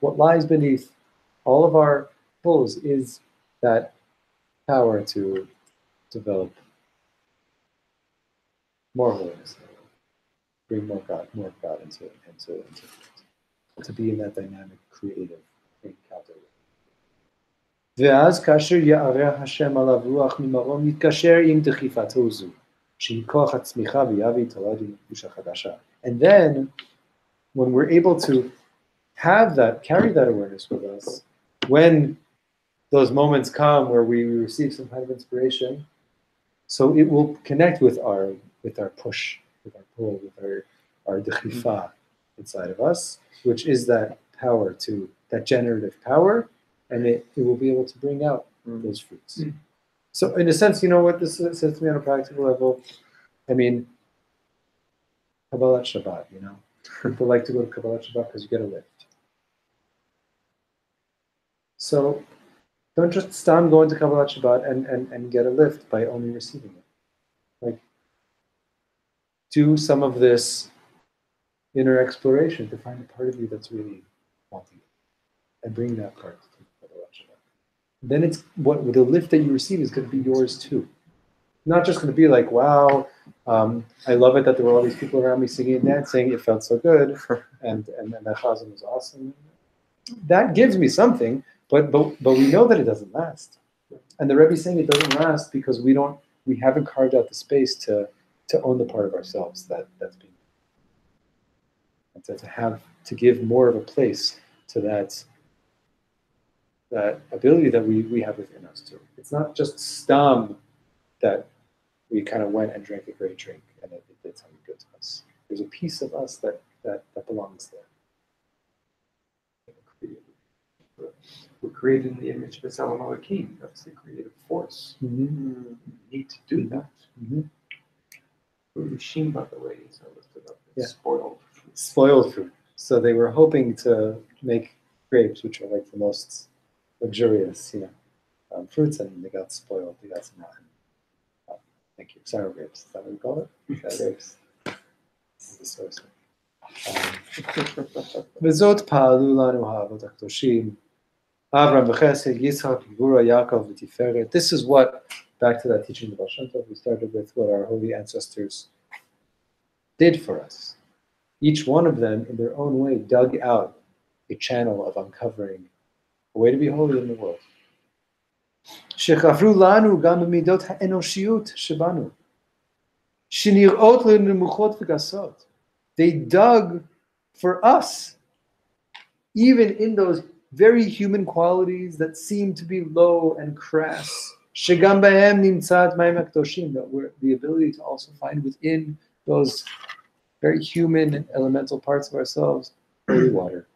what lies beneath all of our pulls is that power to develop more holiness, bring more of God into to be in that dynamic, creative encounter. ואז כאשר יערה השם עליו רוח ממרום יתקשר עם דחיפתו זו, שהיא כוח הצמיחה ויביא תולדה קדושה חדשה. And then, when we're able to carry that awareness with us, when those moments come where we receive some kind of inspiration, so it will connect with our push, with our pull, with our dechifa inside of us, which is that power that generative power, and it will be able to bring out those fruits. So in a sense, you know what this says to me on a practical level? I mean, Kabbalat Shabbat, people like to go to Kabbalat Shabbat because you get a lift. So don't just stop going to Kabbalat Shabbat and get a lift by only receiving it. Like, do some of this inner exploration to find a part of you that's really wanting it, and bring that part to Kabbalat Shabbat. Then it's the lift that you receive is going to be yours too. Not just going to be like, wow, I love it that there were all these people around me singing and dancing. It felt so good, and that chazan was awesome. That gives me something, but we know that it doesn't last. And the Rebbe is saying it doesn't last because we haven't carved out the space to own the part of ourselves that's being, and to give more of a place to that ability that we have within us too. It's not just stam that we kind of went and drank a great drink and it did something good to us. There's a piece of us that belongs there. We're created in the image of the Tselem Elohim. That's the creative force. Mm-hmm. We need to do that. Mm-hmm. Rishim, by the way, is lifted up. It's Spoiled fruit. So they were hoping to make grapes, which are like the most luxurious, fruits, and they got spoiled. They got some rotten. Thank you. Sour grapes. Is that what we call it? Sour grapes. This is the source. וזאת פעלו לנו האבות הקדושים, אברהם וחסד, יצחק, גבורה, יעקב ותפארת. This is what, back to that teaching of Baal Shem Tov, we started with what our holy ancestors did for us. Each one of them, in their own way, dug out a channel of uncovering a way to be holy in the world. שחפרו לנו גם במידות האנושיות שבנו, שנראות לנו נמוכות וגסות. They dug for us, even in those very human qualities that seem to be low and crass. שגם בהם נמצא את מים הקדושים, that we're the ability to also find within those very human and elemental parts of ourselves, holy water.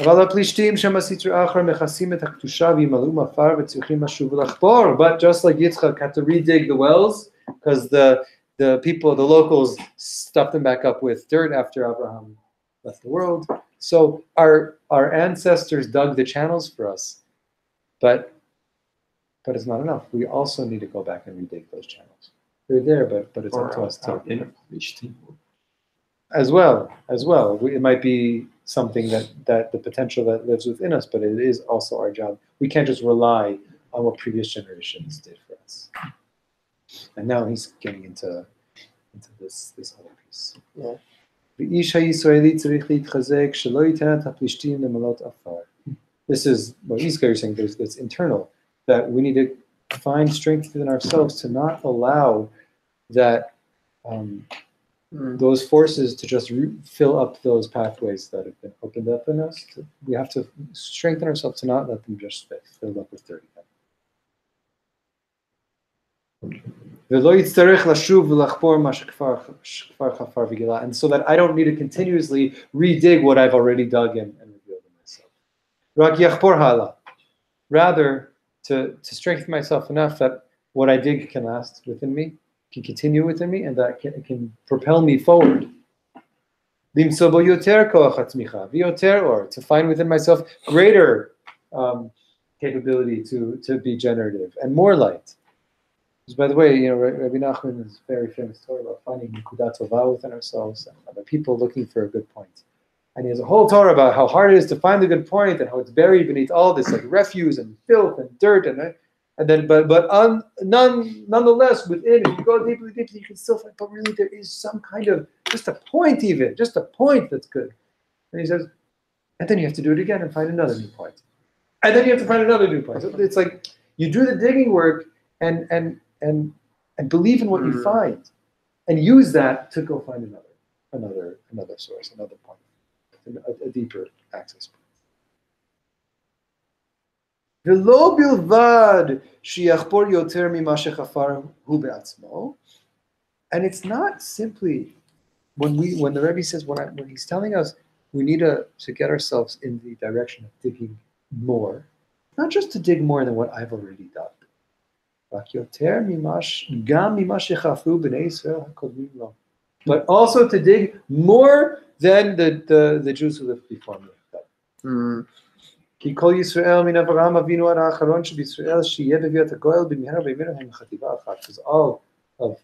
אבל הפלישתים שם הסטרא אחרא מכסים את הקדושה וימלאו עפר וצריכים לשוב ולחפור. But just like Yitzchak had to redig the wells, because the locals stuffed them back up with dirt after Abraham left the world. So our ancestors dug the channels for us, but it's not enough. We also need to go back and redig those channels. They're there, but it's up to us to. As well. It might be something that the potential that lives within us, but it is also our job. We can't just rely on what previous generations did for us. And now he's getting into this other piece. Yeah. This is what Iskar is saying, that's internal, that we need to find strength within ourselves to not allow that those forces to just fill up those pathways that have been opened up in us. We have to strengthen ourselves to not let them just fill up with dirty. And so that I don't need to continuously redig what I've already dug in and revealed in myself. Rather, to strengthen myself enough that what I dig can last within me, can continue within me, and that can propel me forward. Or to find within myself greater capability to be generative and more light. Because, by the way, Rabbi Nachman is very famous Torah about finding nekudat tovah within ourselves and other people looking for a good point. And he has a whole Torah about how hard it is to find the good point and how it's buried beneath all this like refuse and filth and dirt nonetheless within, if you go deeply, you can still find. But really, there is some kind of just a point that's good. And he says, and then you have to do it again and find another new point, and then you have to find another new point. So it's like you do the digging work and believe in what you find, and use that to go find another source, another point, a deeper access point. And it's not simply when the Rebbe says when he's telling us we need to get ourselves in the direction of digging more, not just to dig more than what I've already done, but also to dig more than the Jews who lived before me. Because all of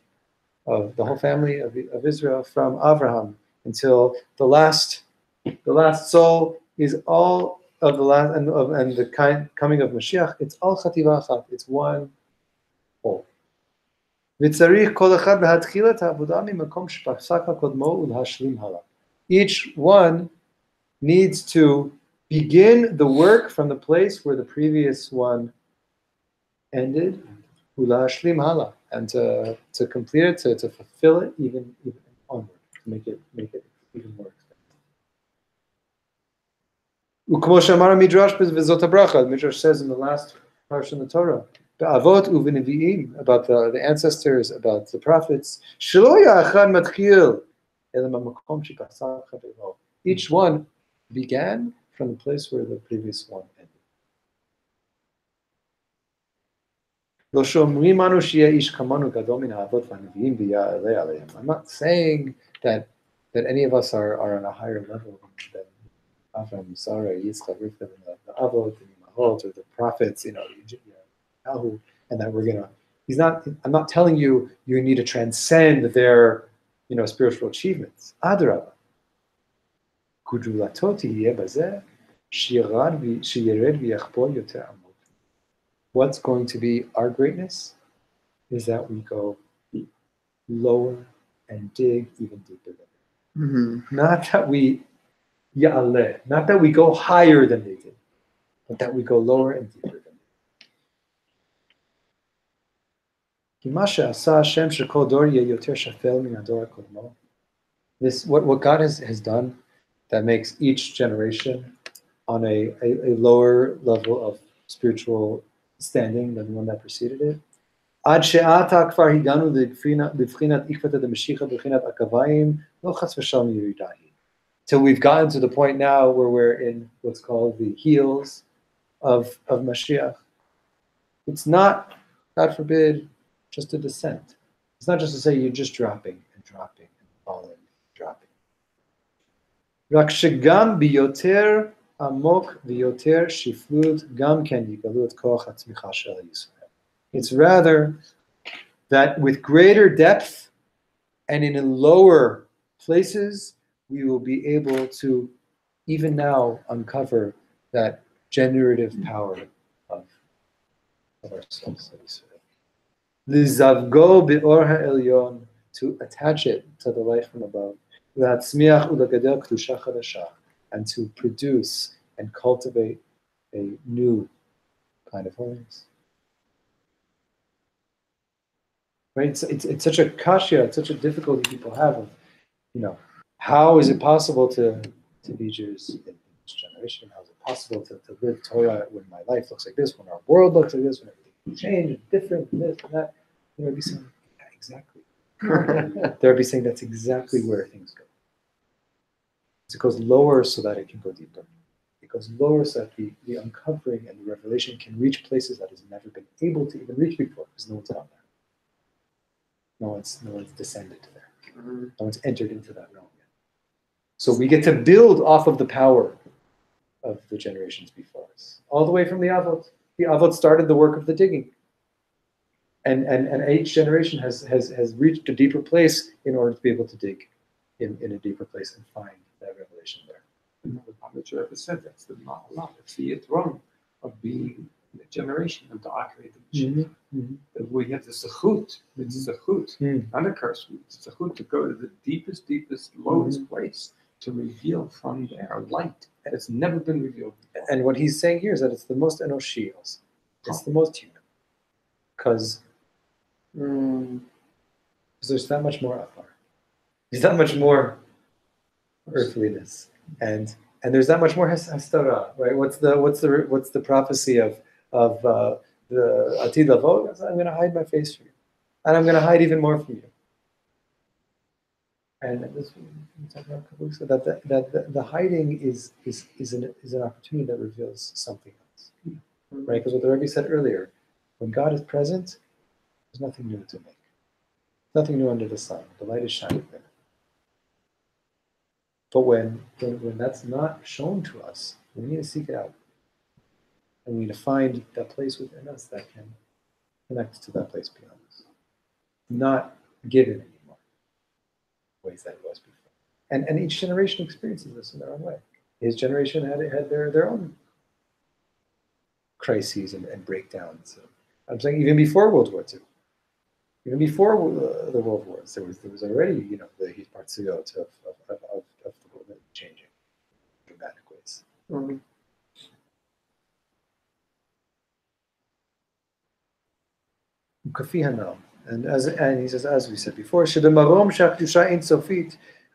the whole family of Israel from Abraham until the last soul is all of the last and the coming of Mashiach. It's all chativa achat. It's one whole. Each one needs to begin the work from the place where the previous one ended, and to complete it, to fulfill it even onward, to make it even more expensive. The Midrash says in the last parsha in the Torah, about the ancestors, about the prophets, each one began from the place where the previous one ended. I'm not saying that any of us are on a higher level than Avraham, Sarah, Yitzchak, Rivka, the Avot, the Imahot, or the prophets, Yahu, and that we're gonna. I'm not telling you need to transcend their, spiritual achievements. Adrabah. What's going to be our greatness is that we go lower and dig even deeper than them. Not that we ya'aleh, not that we go higher than they did, but that we go lower and deeper than them. This what God has done that makes each generation on a lower level of spiritual standing than the one that preceded it. Till we've gotten to the point now where we're in what's called the heels of Mashiach. It's not, God forbid, just a descent. It's not just to say you're just dropping and dropping and falling, dropping. It's rather that with greater depth and in lower places, we will be able to even now uncover that generative power of ourselves. L'zavgo be'or ha'elyon, to attach it to the light from above. L'hatzmiach u'lagadel kedusha chadasha, and to produce and cultivate a new kind of holiness. Right? It's such a kasha, it's such a difficulty people have of, how is it possible to be Jews in this generation? How is it possible to live Torah when my life looks like this, when our world looks like this, when everything changes, different, and this and that? They'll be saying, yeah, exactly. They'll be saying that's exactly where things go. It goes lower so that it can go deeper. It goes lower so that the uncovering and the revelation can reach places that has never been able to even reach before, because no one's down there. No one's descended there. No one's entered into that realm yet. So we get to build off of the power of the generations before us, all the way from the Avot. The Avot started the work of the digging, and each generation has reached a deeper place in order to be able to dig in a deeper place and find that revelation there. The Pamit Rebbe said that's the Mahalah, it's the throne of being the generation of the Akret of Mashiach. That we have the Zechut, it's a Zechut, not a curse. It's a Zechut to go to the deepest, lowest place to reveal from there light that's never been revealed before. And what he's saying here is that it's the most enoshi also. It's the most human. Because there's that much more afar. There's that much more earthliness. And there's that much more hastara, right? What's the prophecy of the Atid Lavod? I'm going to hide my face from you, and I'm going to hide even more from you. And this we talked about a couple weeks ago, that the hiding is an opportunity that reveals something else, right? Because what the Rebbe said earlier, when God is present, there's nothing new to make, nothing new under the sun. The light is shining there. But when that's not shown to us, we need to seek it out. And we need to find that place within us that can connect to that place beyond us. Not given anymore, ways that it was before. And each generation experiences this in their own way. His generation had their own crises and breakdowns. I'm saying even before World War II. Even before the World Wars, there was already, the hitpartziot of the world changing in dramatic ways. And he says, as we said before,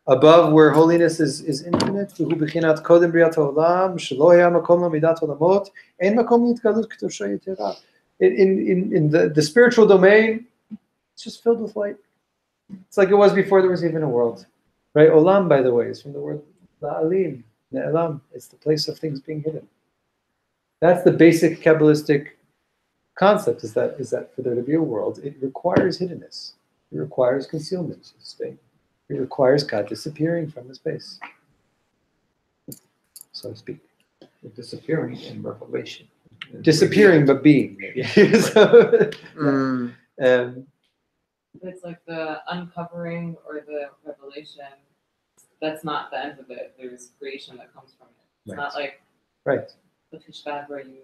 above where holiness is infinite, in the spiritual domain, it's just filled with light. It's like it was before there was even a world. Right? Olam, by the way, is from the word la'alim, ne'elam. It's the place of things being hidden. That's the basic Kabbalistic concept, is that for there to be a world, it requires hiddenness. It requires concealment. It requires God disappearing from the space, so to speak. Disappearing in revelation. Disappearing, but being. It's like the uncovering or the revelation. That's not the end of it. There's creation that comes from it. It's not like the Tishbad where you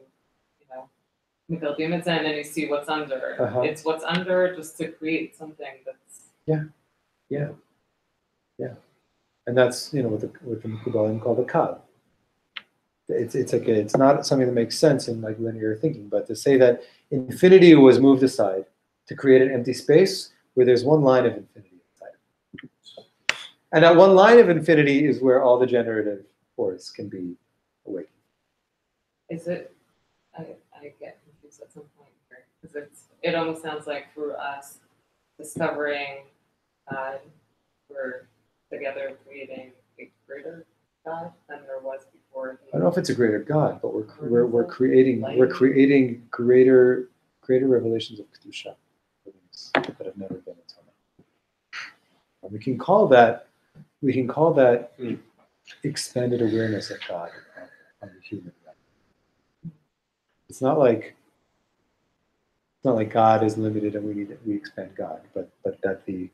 build the image and then you see what's under. It's what's under just to create something that's And that's what the Mekubalim call the Kal. It's not something that makes sense in like linear thinking, but to say that infinity was moved aside to create an empty space where there's one line of infinity inside. And that one line of infinity is where all the generative force can be awakened. Is it? I get confused at some point here because it almost sounds like for us discovering we're together creating a greater God than there was before. I don't know if it's a greater God, but we're creating greater revelations of Kedusha that have never been until now. And we can call that expanded awareness of God on the human level. It's not like God is limited and we expand God, but that the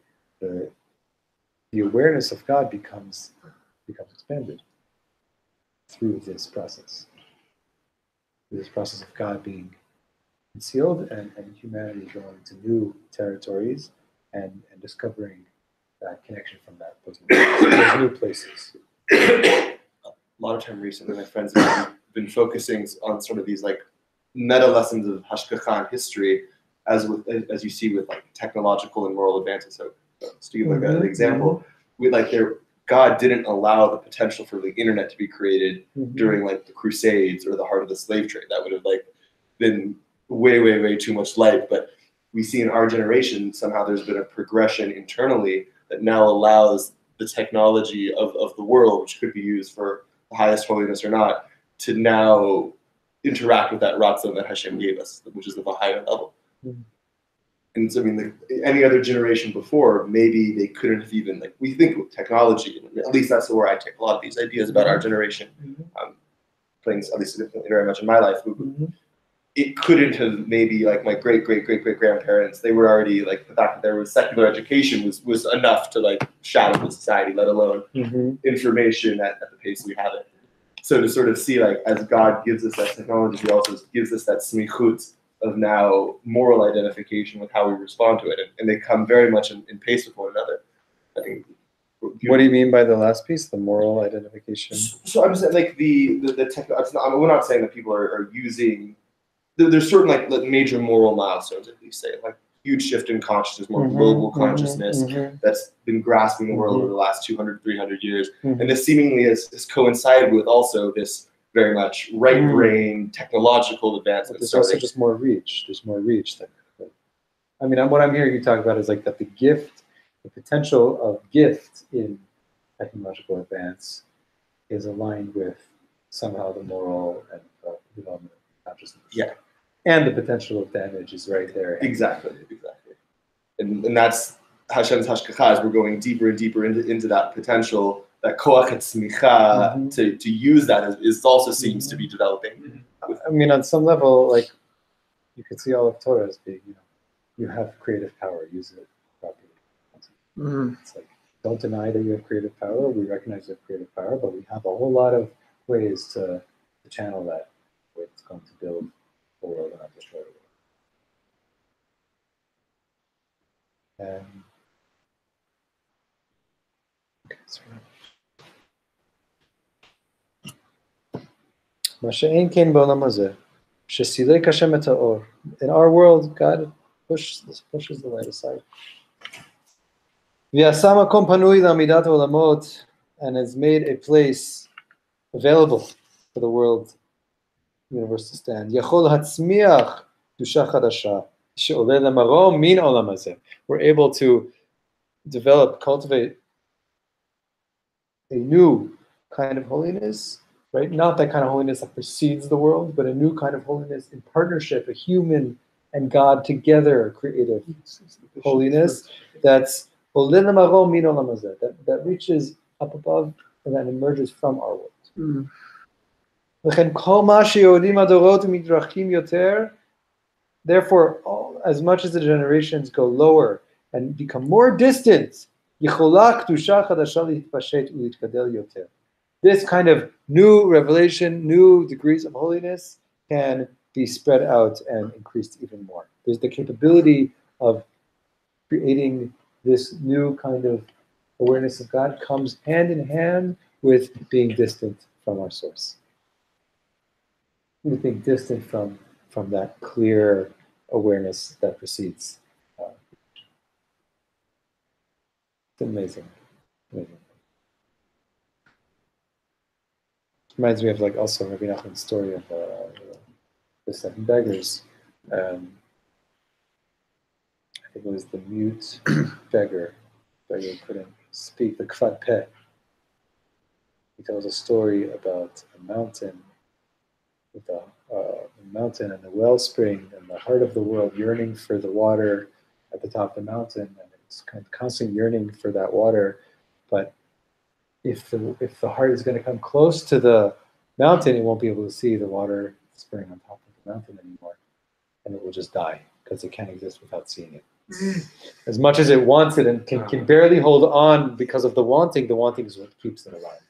awareness of God becomes expanded. through this process of God being concealed and humanity going to new territories and discovering that connection from those new places. A lot of time recently, my friends have been focusing on sort of these like meta lessons of hashgacha and history, as you see with like technological and moral advances. So to give like an example, with like God didn't allow the potential for the internet to be created during like the Crusades or the heart of the slave trade. That would have like been way too much light. But we see in our generation somehow there's been a progression internally that now allows the technology of the world, which could be used for the highest holiness or not, to now interact with that ratzon that Hashem gave us, which is of a higher level. And so, I mean, any other generation before, maybe they couldn't have even, like, we think with technology, at least that's where I take a lot of these ideas about our generation, playing at least significantly very much in my life. It couldn't have maybe, like, my great-great-great-great-grandparents, they were already, like, the fact that there was secular education was enough to, like, shadow the society, let alone information at the pace we have it. So to sort of see, like, as God gives us that technology, he also gives us that smichut of now moral identification with how we respond to it, and they come very much in pace with one another. I think. What do you mean by the last piece, the moral identification? So I'm saying like the tech. We're not saying that people are using. There's certain like major moral milestones, at least say like huge shift in consciousness, more global consciousness that's been grasping the world over the last 200, 300 years, and this seemingly has coincided with also this very much right brain technological advancement. There's also just more reach. There's more reach. I mean, what I'm hearing you talk about is like that the potential of gift in technological advance is aligned with somehow the moral and development of consciousness. Yeah. And the potential of damage is right there. Exactly. And that's Hashem's hashgacha. We're going deeper and deeper into that potential. That koach tzmicha to use that is also seems to be developing. I mean, on some level, like you could see all of Torah as being, you have creative power, use it properly. It's like, don't deny that you have creative power. We recognize you have creative power, but we have a whole lot of ways to channel that. It's going to build the world and not destroy the world. Okay, so in our world, God pushes the light aside. And has made a place available for the world universe to stand. We're able to cultivate a new kind of holiness. Right? Not that kind of holiness that precedes the world, but a new kind of holiness in partnership, a human and God together creative holiness that reaches up above and that emerges from our world. Therefore, as much as the generations go lower and become more distant, this kind of new revelation, new degrees of holiness can be spread out and increased even more. There's the capability of creating this new kind of awareness of God comes hand in hand with being distant from our source. Being distant from that clear awareness that precedes. It's amazing. Reminds me of like also Rabbi Nachman's story of the 7 beggars. I think it was the mute beggar couldn't speak, the kvat peh. He tells a story about a mountain with a mountain and a wellspring and the heart of the world yearning for the water at the top of the mountain, and it's kind of constant yearning for that water. But if the heart is going to come close to the mountain, it won't be able to see the water spring on top of the mountain anymore, and it will just die because it can't exist without seeing it. As much as it wants it and can barely hold on because of the wanting is what keeps it alive.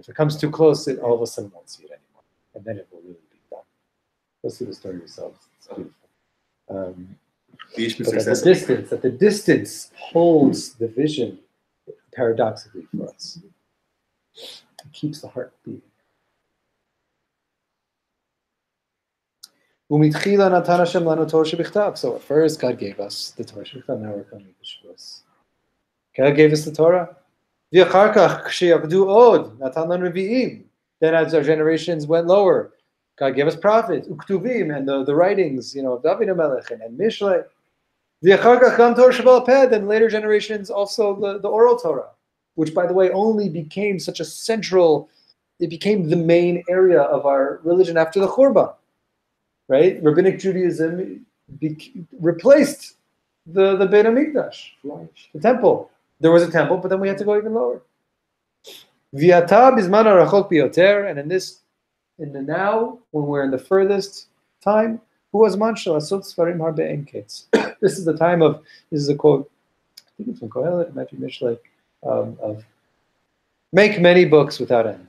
If it comes too close, it all of a sudden won't see it anymore, and then it will really be done. Go see the story yourselves. It's beautiful. But at the distance holds the vision paradoxically for us. It keeps the heart beating. So at first, God gave us the Torah Shebichtav. Now we're coming to Shavuos. God gave us the Torah. Then as our generations went lower, God gave us prophets, uktuvim, and the writings, of David HaMelech and Mishlei. Then later generations also the oral Torah, which by the way only became such a central, it became the main area of our religion after the Churban. Right? Rabbinic Judaism replaced the Beit HaMikdash, the temple. There was a temple, but then we had to go even lower. And in the now, when we're in the furthest time, this is the time of, this is a quote, I think it's from Kohelet, it might be Mishlei, of make many books without end.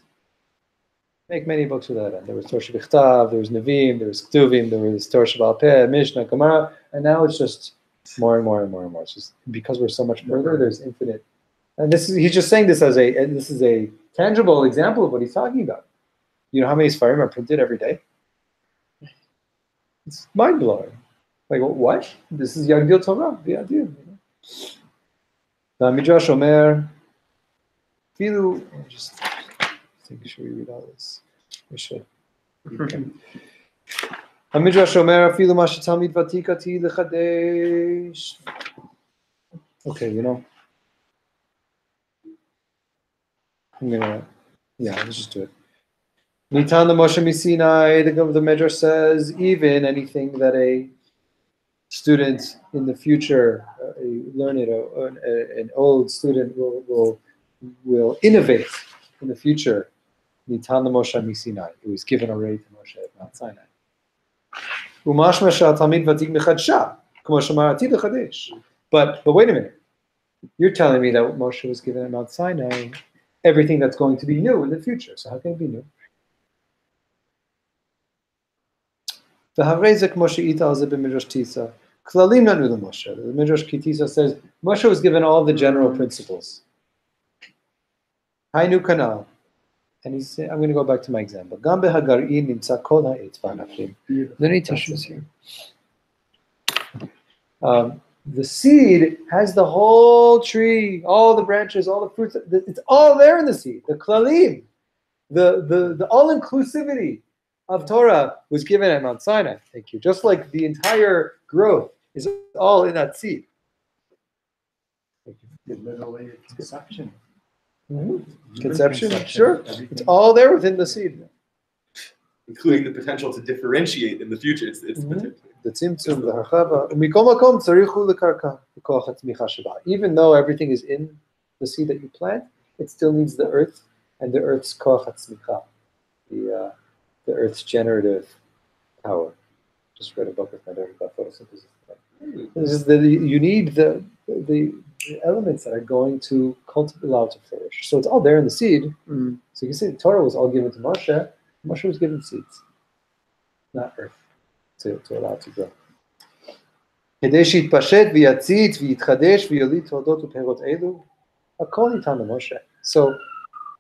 Make many books without end. There was Torah Shebichtav, there was Nevi'im, there was Ktuvim, there was Torah Sheba'al Peh, Mishnah, Gemara, and now it's just more and more and more and more. It's just because we're so much further, there's infinite. And he's just saying this this is a tangible example of what he's talking about. You know how many Sfarim are printed every day? It's mind-blowing. Like, what? This is Yagdil Torah, B'Yadir. The Midrash Omer, Filu, just think, should we read all this? We should. Okay. Midrash Omer, Filu Masha Talmid Vatikati Lechadesh. Okay, let's just do it. Nitan the Moshe Misinai, the Midrash says, even anything that a student in the future, an old student will innovate in the future. Nitan the Moshe Misinai. It was given already to Moshe at Mount Sinai. But wait a minute. You're telling me that what Moshe was given at Mount Sinai, everything that's going to be new in the future. So how can it be new? The Midrash Kitisa says Moshe was given all the general principles. Hainu Kanal. And he's saying, I'm going to go back to my example. There are tissues here. The seed has the whole tree, all the branches, all the fruits. It's all there in the seed. The klalim, the all-inclusivity of Torah was given at Mount Sinai. Thank you. Just like the entire growth is all in that seed. Literally conception. Mm-hmm. Conception, sure. It's all there within the seed. Including the potential to differentiate in the future. It's even though everything is in the seed that you plant, it still needs the earth and the earth's koach hatzmicha, the earth's generative power. Just read a book with my daughter about photosynthesis. You need the elements that are going to allow it to flourish. So it's all there in the seed. So you can see the Torah was all given to Moshe. Moshe was given seeds, not earth, to allow it to grow. So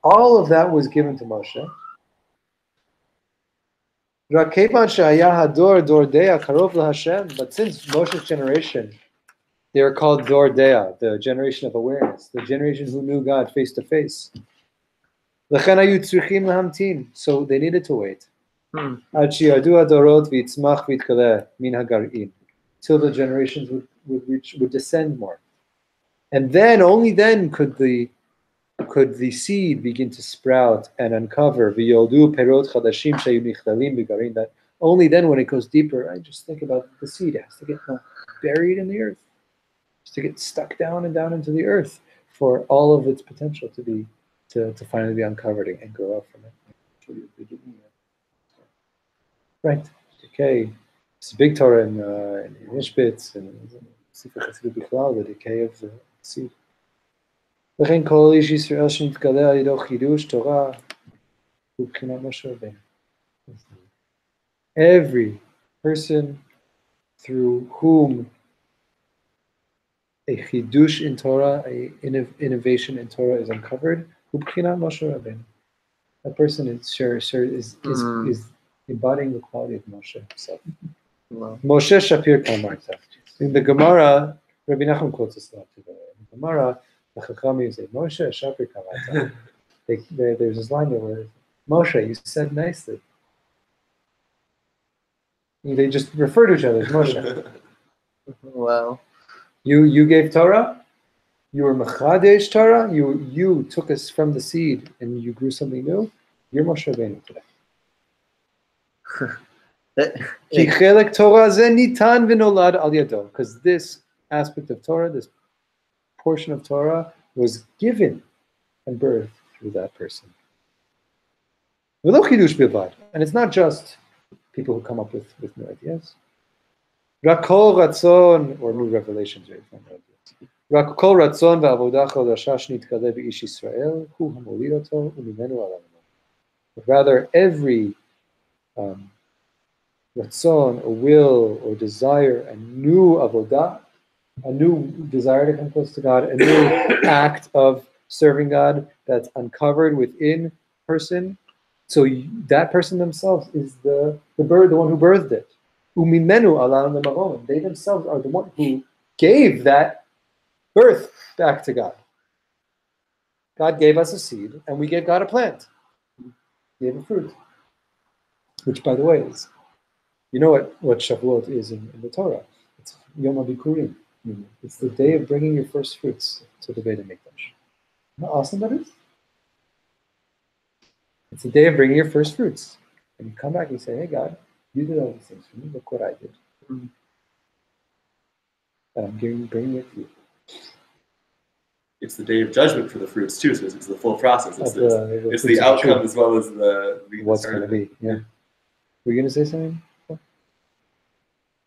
all of that was given to Moshe. But since Moshe's generation, they were called Dor Dea, the generation of awareness, the generation who knew God face to face. So they needed to wait. Till the generations would descend more. And then, only then could the seed begin to sprout and uncover. That only then, when it goes deeper, I just think about the seed. It has to get buried in the earth. It has to get stuck down and down into the earth for all of its potential to finally be uncovered and grow up from it. Right. Decay. It's a big Torah in Ishbitz and Sefer Chassidut Bichlal, the decay of the seed. hu b'chinat Moshe Rabbeinu. Every person through whom a chidush in Torah, a innovation in Torah is uncovered, hu b'chinat Moshe Rabbeinu. That person is embodying the quality of Moshe himself. Wow. Moshe Shapir Kamarta. In the Gemara, Rabbi Nachum quotes us a lot today. In the Gemara, the Chachamim say, Moshe Shapir Kamarta. There's this line there where, Moshe, you said nicely. They just refer to each other as Moshe. Wow. You gave Torah, you were Mechadesh Torah, you took us from the seed and you grew something new. You're Moshe Rabbeinu today. Because this aspect of Torah, this portion of Torah, was given and birthed through that person. And it's not just people who come up with new ideas. Rakol Ratzon, or new revelations, right? Rakol Ratzon va'avodacha l'rashash nitkale b'ish Yisrael hu hamolid oto u'mimenu alam. Rather, every ratzon, or will, or desire, a new avodah, a new desire to come close to God, a new act of serving God that's uncovered within person. So that person themselves is the one who birthed it. Umimenu alam lemarom. They themselves are the one who gave that birth back to God. God gave us a seed, and we gave God a plant. He gave a fruit. Which, by the way, is, you know what Shavuot is in the Torah? It's Yom HaBikurim. It's the day of bringing your first fruits to the Beit HaMikdash. How awesome that is? It's the day of bringing your first fruits. And you come back and you say, hey, God, you did all these things for me. Look what I did. And I'm bringing it to you. It's the day of judgment for the fruits too, so it's the full process. It's the outcome as well as the what's going to be. Yeah. Were you going to say something?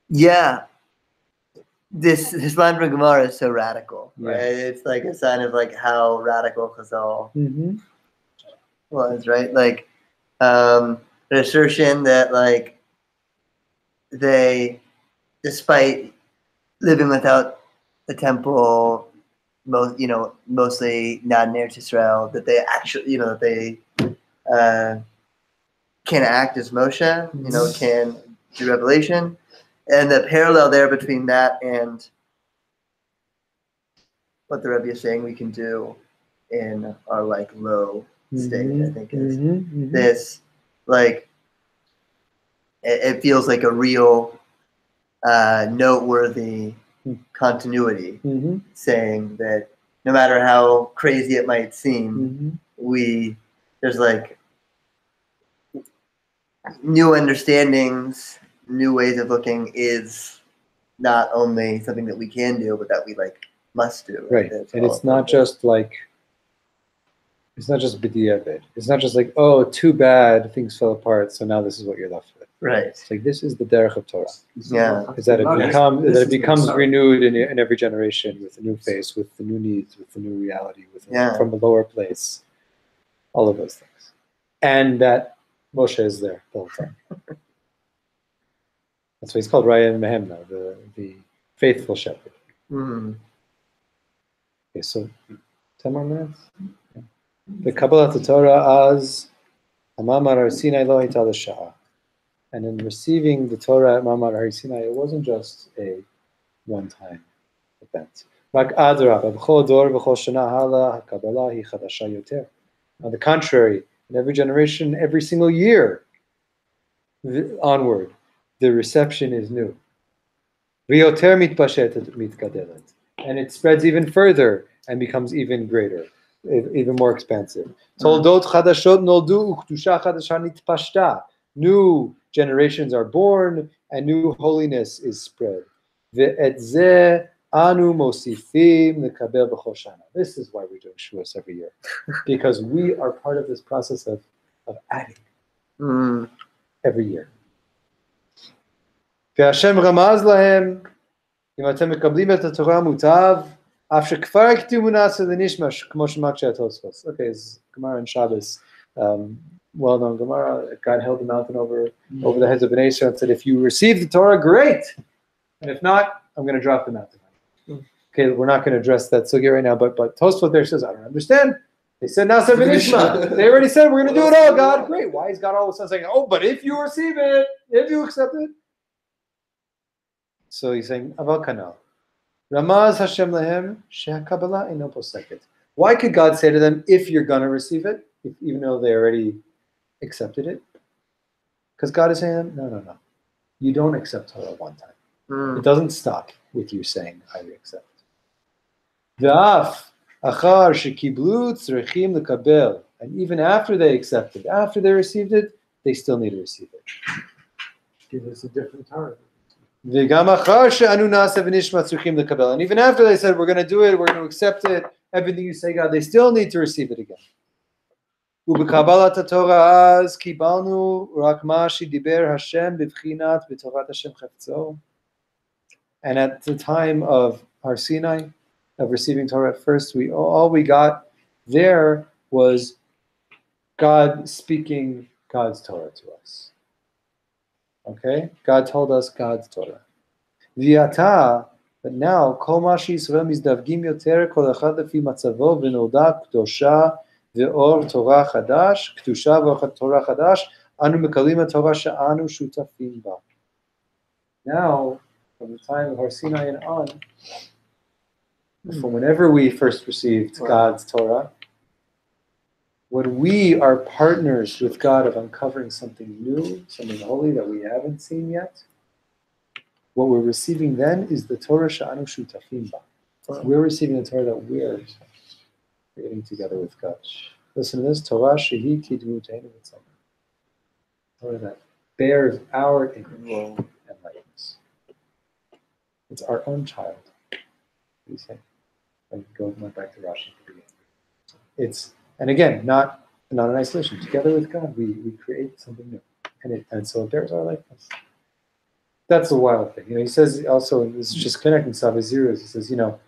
Yeah. This line from Gemara is so radical, right? It's like a sign of like how radical Chazal was, right? Like an assertion that like they, despite living without a temple, mostly not in Eretz Yisrael, that they actually, that they can act as Moshe, can do revelation. And the parallel there between that and what the Rebbe is saying we can do in our like low state, I think is this, like, it feels like a real noteworthy continuity, saying that no matter how crazy it might seem, there's like new understandings, new ways of looking is not only something that we can do, but that we like must do. Right. And it's not just like, it's not just b'diavad. It's not just like, oh, too bad, things fell apart, so now this is what you're left with. Right. It's like, this is the derech of Torah. Yeah. Is that it becomes renewed in every generation with a new face, with the new needs, with the new reality, from a lower place. All of those things. And that Moshe is there the whole time. That's why he's called Raya Mehemna, the faithful shepherd. Okay, so 10 more minutes. The Kabbalat Torah as Amamar Har Sinai Lo Hayta L'Sha'a. And in receiving the Torah at Mamar Har Sinai, it wasn't just a one-time event. On the contrary, in every generation, every single year onward, the reception is new. And it spreads even further and becomes even greater, even more expansive. New generations are born and new holiness is spread. This is why we're doing Shavuos every year, because we are part of this process of adding every year. והשם רמז להם, אם אתם מקבלים את התורה מוטב, אף שכבר הכתיבו נעשה לנשמע, כמו שמקשה התוספות. Okay, it's Gemara and Shabbos well-known Gemara, God held the mountain over the heads of Bnei Israel and said, if you receive the Torah, great. And if not, I'm going to drop the mountain. Okay, we're not going to address that sugya right now, but Tosfot there says, I don't understand. They said, Nasa v'nishma. They already said, we're going to do it all, God. Great. Why is God all of a sudden saying, oh, but if you receive it, if you accept it? So he's saying, Aval kanal. Ramaz Hashem lehem she'hakabbalah eino poseket. Why could God say to them, if you're going to receive it, even though they already accepted it? Because God is saying, no. You don't accept Torah one time. It doesn't stop with you saying, I accept. V'af achar shekiblu tzrechim lekabel. And even after they accepted, after they received it, they still need to receive it. Give us a different Torah. And even after they said, we're going to do it, we're going to accept it, everything you say, God, they still need to receive it again. And at the time of Har Sinai, of receiving Torah at first, all we got there was God speaking God's Torah to us. Okay? God told us God's Torah. V'yata, but now, kol ma sheYisrael mizdavgim yoter kol echad lefi matzavo v'nolda k'dosha ve'or Torah chadash, k'dusha ve'or Torah chadash, anu mekalim Torah she'anu shutafim ba. Now, from the time of Har Sinai and on, from whenever we first received God's Torah, when we are partners with God of uncovering something new, something holy that we haven't seen yet, what we're receiving then is the Torah she'anu shutafim ba. We're receiving the Torah that we're creating together with God. Listen to this, Torah shehi kidmuteinu v'tzavah. Torah that bears our image and likeness. It's our own child. What do you say? Going back to Rashi. And again, not in isolation. Together with God, we create something new, and so it bears our likeness. That's a wild thing. He says also, and this is just connecting Savaziris. He says, the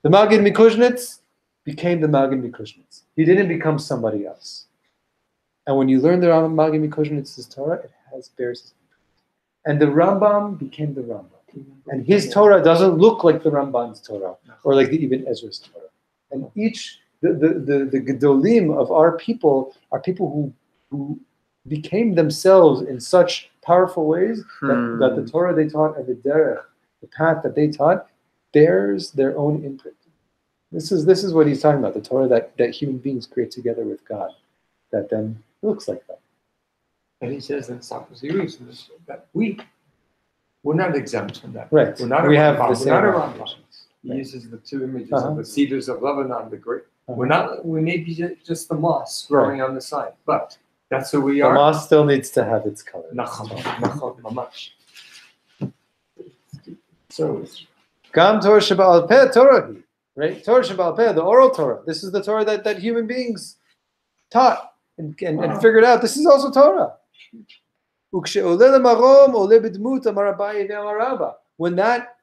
Magid Mikuznetz became the Magid Mikuznetz. He didn't become somebody else. And when you learn the Magid Mikuznetz's Torah, it bears his imprint. And the Rambam became the Rambam. And his Torah doesn't look like the Ramban's Torah or like the Ibn Ezra's Torah. And each, the Gedolim of our people are people who became themselves in such powerful ways that the Torah they taught and the derech, the path that they taught, bears their own imprint. This is what he's talking about, the Torah that human beings create together with God, that then looks like that. And he says in Savaziris that we're not exempt from that. Right. We have the same Rambam. He uses the two images of the cedars of Lebanon, the great. We may be just the moss growing on the side, but that's who we are. The moss still needs to have its color. Nacham, mamash. So, Gam Torah Sheba'al Peh Torah, right? Torah Sheba'al Peh, the oral Torah. This is the Torah that human beings taught and figured out. This is also Torah. When that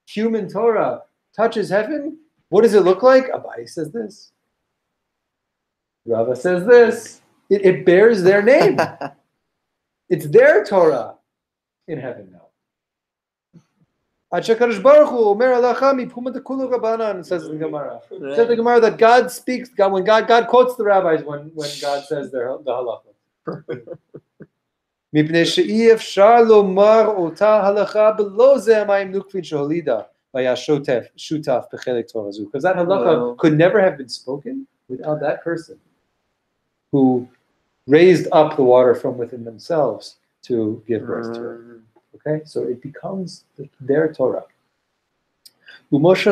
human Torah touches heaven, what does it look like? Abai says this. Rava says this. It bears their name. It's their Torah in heaven now. Says the Gemara. Says the Gemara that God speaks. When God quotes the rabbis when God says the halacha. Because that halacha could never have been spoken without that person who raised up the water from within themselves to give birth to it. Okay, so it becomes their Torah. When Moshe,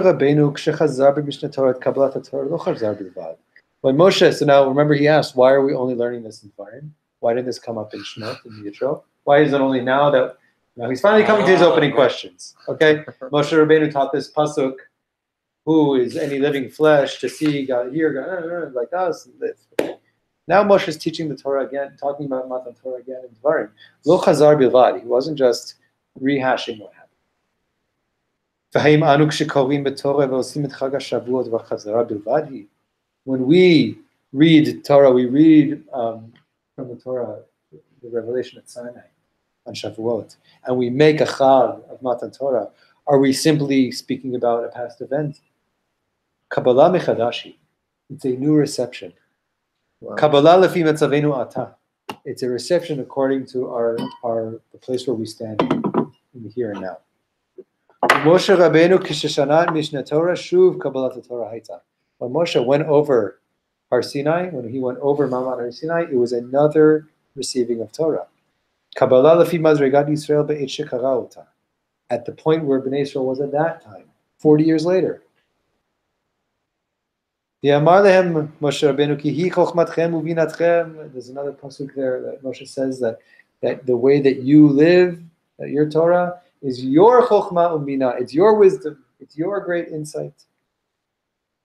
so now remember he asked, why are we only learning this in Dvarim? Why did this come up in Shemot, in Yitro? Why is it only now that he's finally coming to his opening questions? Okay, Moshe Rabbeinu taught this pasuk, who is any living flesh to see God, hear God, like us. Now Moshe is teaching the Torah again, talking about Matan Torah again in Dvarim. Lo chazar bilvad. He wasn't just rehashing what happened. When we read Torah, we read from the Torah, the revelation at Sinai on Shavuot, and we make a Chag of Matan Torah, are we simply speaking about a past event? Kabbalah mechadashi. It's a new reception. Kabbalah lefi metzavenu ata. It's a reception according to the place where we stand in the here and now. Moshe Rabbeinu kishashanat Mishnah Torah shuv Kabbalat Torah haita. When Moshe went over Har Sinai, when he went over Mount Har Sinai, it was another receiving of Torah. Kabbalah lefi madregat Yisrael be'et shekara ota. At the point where Bnei Israel was at that time, 40 years later. There's another pasuk there that Moshe says that the way that you live, that your Torah, is your chokhmah u'bina. It's your wisdom. It's your great insight.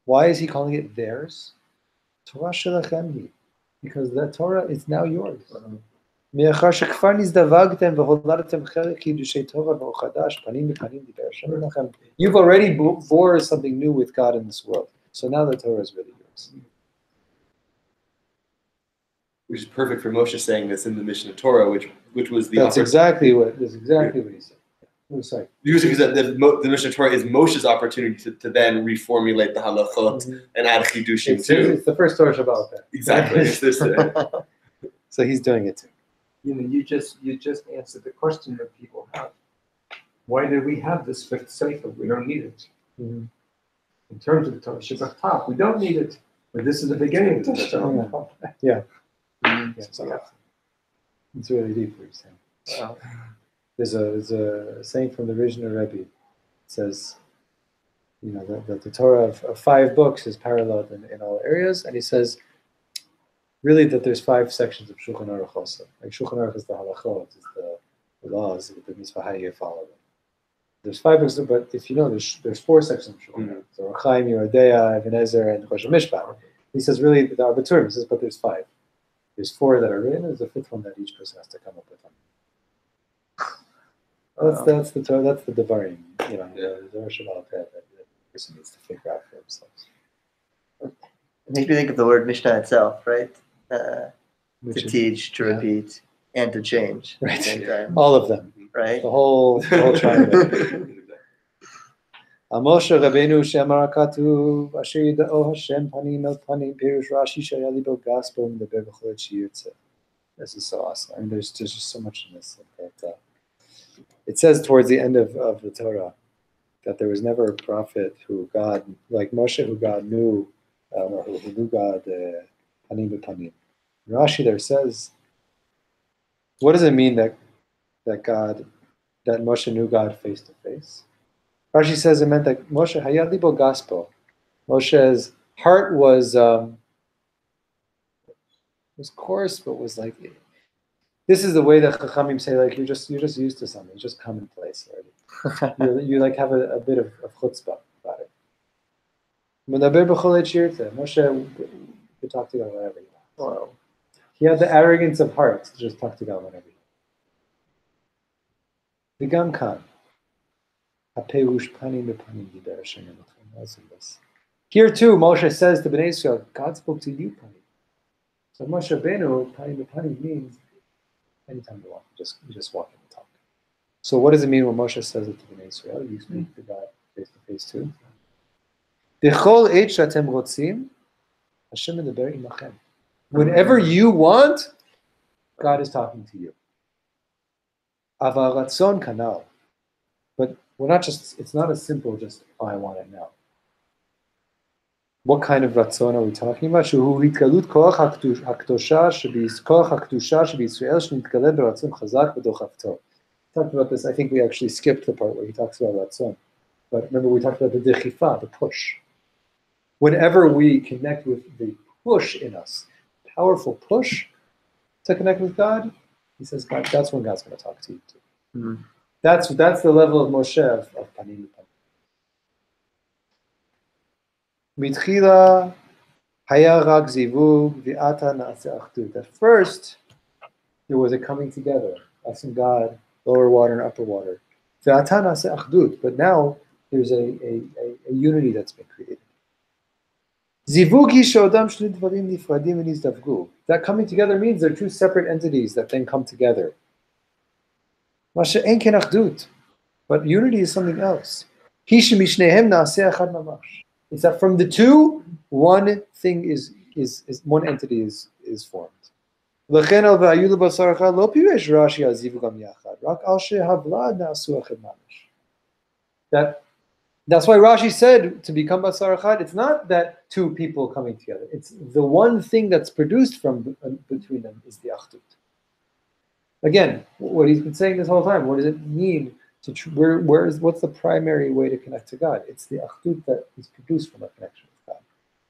Why is he calling it theirs? Torah shelachem hi. Because that Torah is now yours. You've already bore something new with God in this world. So now the Torah is really yours. Which is perfect for Moshe saying this in the Mishnah Torah, which was the. That's exactly what he said. Oh, sorry. Because the Mishnah Torah is Moshe's opportunity to then reformulate the halachot and add chidushim too. It's the first Torah Shabbat. Exactly. It's this, so he's doing it too. You just answered the question that people have. Why did we have this fifth sefer? We don't need it. Mm-hmm. In terms of the Torah Shabbat, we don't need it. But this is the beginning of the Torah. Yeah. It's really deep what you're saying. Wow. There's a saying from the Rizhiner Rebbe. It says, that the Torah of 5 books is paralleled in all areas, and he says, really that there's 5 sections of Shulchan Aruch also. Like Shulchan Aruch is the halachot, is the laws, the mitzvah, how you follow them. There's 5 books, but if you know, there's 4 sections of Shulchan Aruch. So Chaim, Yerodea, Even Ezer, and Choshen Mishpat. He says really the Arbiturim. He says, but there's 5. There's 4 that are written. There's a 5th one that each person has to come up with. That's the Torah. That's the Devarim. The Torah Shabbat that the person needs to figure out for themselves. It makes me think of the word Mishnah itself, right? To teach, to repeat, and to change. Right. At the same time. All of them. Right. The whole triangle. Moshe Rabbeinu Shemar Katuv Asher Yida'o Hashem Panim El Panim Pirush Rashi Shaya Libo Gospel Medaber B'Chol Shiyutze. This is so awesome. I mean, there's just so much in this. It says towards the end of the Torah that there was never a prophet who God, like Moshe, who God knew, or who knew God Panim B'Panim. Rashi there says, what does it mean that Moshe knew God face to face? Rashi says it meant that Moshe Hayad Libo Gospel. Moshe's heart was coarse, but was like, this is the way that Chachamim say, like you're just used to something, it's just commonplace already. you like have a bit of chutzpah about it. Moshe could talk to God whenever he wants. Wow. He had the arrogance of heart to just talk to God whenever he wants. V'gam kan. Here too, Moshe says to Bnei Israel, God spoke to you, Panim. So Moshe Rabbeinu, Panim means anytime you want, you just walk and talk. So what does it mean when Moshe says it to Bnei Israel? You speak to God face to face too. Whenever you want, God is talking to you. Aval ratzon kanal. But it's not as simple just, I want it now. What kind of ratzon are we talking about? Talked about this, I think we actually skipped the part where he talks about ratzon. But remember we talked about the dechifa, the push. Whenever we connect with the push in us, powerful push to connect with God, he says, God, that's when God's going to talk to you too. Mm-hmm. That's the level of Moshe of Panim. Mitchila haya rak zivug v'ata na'aseh achdut. At first, there was a coming together, us and God, lower water and upper water. V'ata na'aseh achdut. But now there's a unity that's been created. That coming together means they're two separate entities that then come together. But unity is something else. It's that from the two, one thing is one entity is formed. That's why Rashi said to become Basar Echad, it's not that two people coming together. It's the one thing that's produced from between them is the Achdut. Again, what he's been saying this whole time, what does it mean to what's the primary way to connect to God? It's the Achdut that is produced from our connection with God.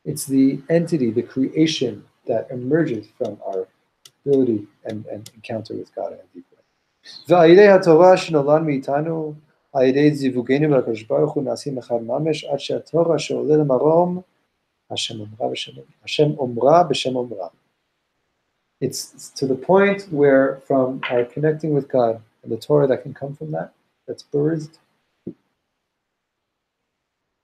It's the entity, the creation that emerges from our ability and encounter with God in a deep way. It's to the point where from our connecting with God and the Torah that can come from that's birthed,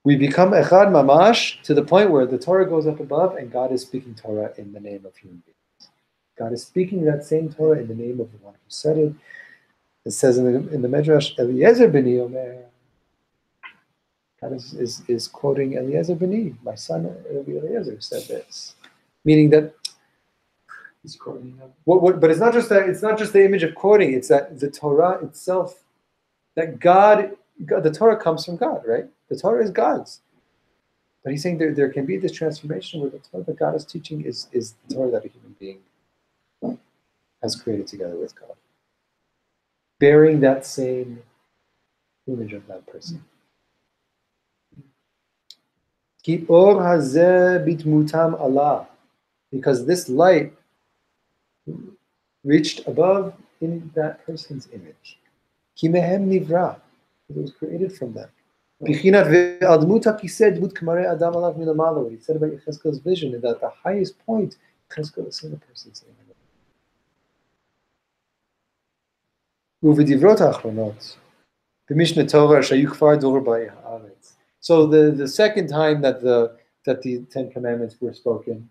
we become echad mamash to the point where the Torah goes up above and God is speaking Torah in the name of human beings. God is speaking that same Torah in the name of the one who said it. It says in the Medrash, Eliezer b'ni Omer. God is quoting Eliezer b'ni, my son Eliezer said this, meaning that he's quoting him. But it's not just that. It's not just the image of quoting. It's that the Torah itself, that God, the Torah comes from God, right? The Torah is God's. But he's saying there can be this transformation where the Torah that God is teaching is the Torah that a human being has created together with God, bearing that same image of that person. Ki or hazeh bitmutam Allah, because this light reached above in that person's image. Ki mehem nivra, it was created from them. Bichinat ve'admuta kised dmut k'marei adam alav milamala. What he said about Yechezkel's vision is that at the highest point, Yechezkel is seeing the person's image. Uvedivrot ha'achronot, b'mishneh Torah shayu kfar dor b'ay ha'aretz. So the second time that the Ten Commandments were spoken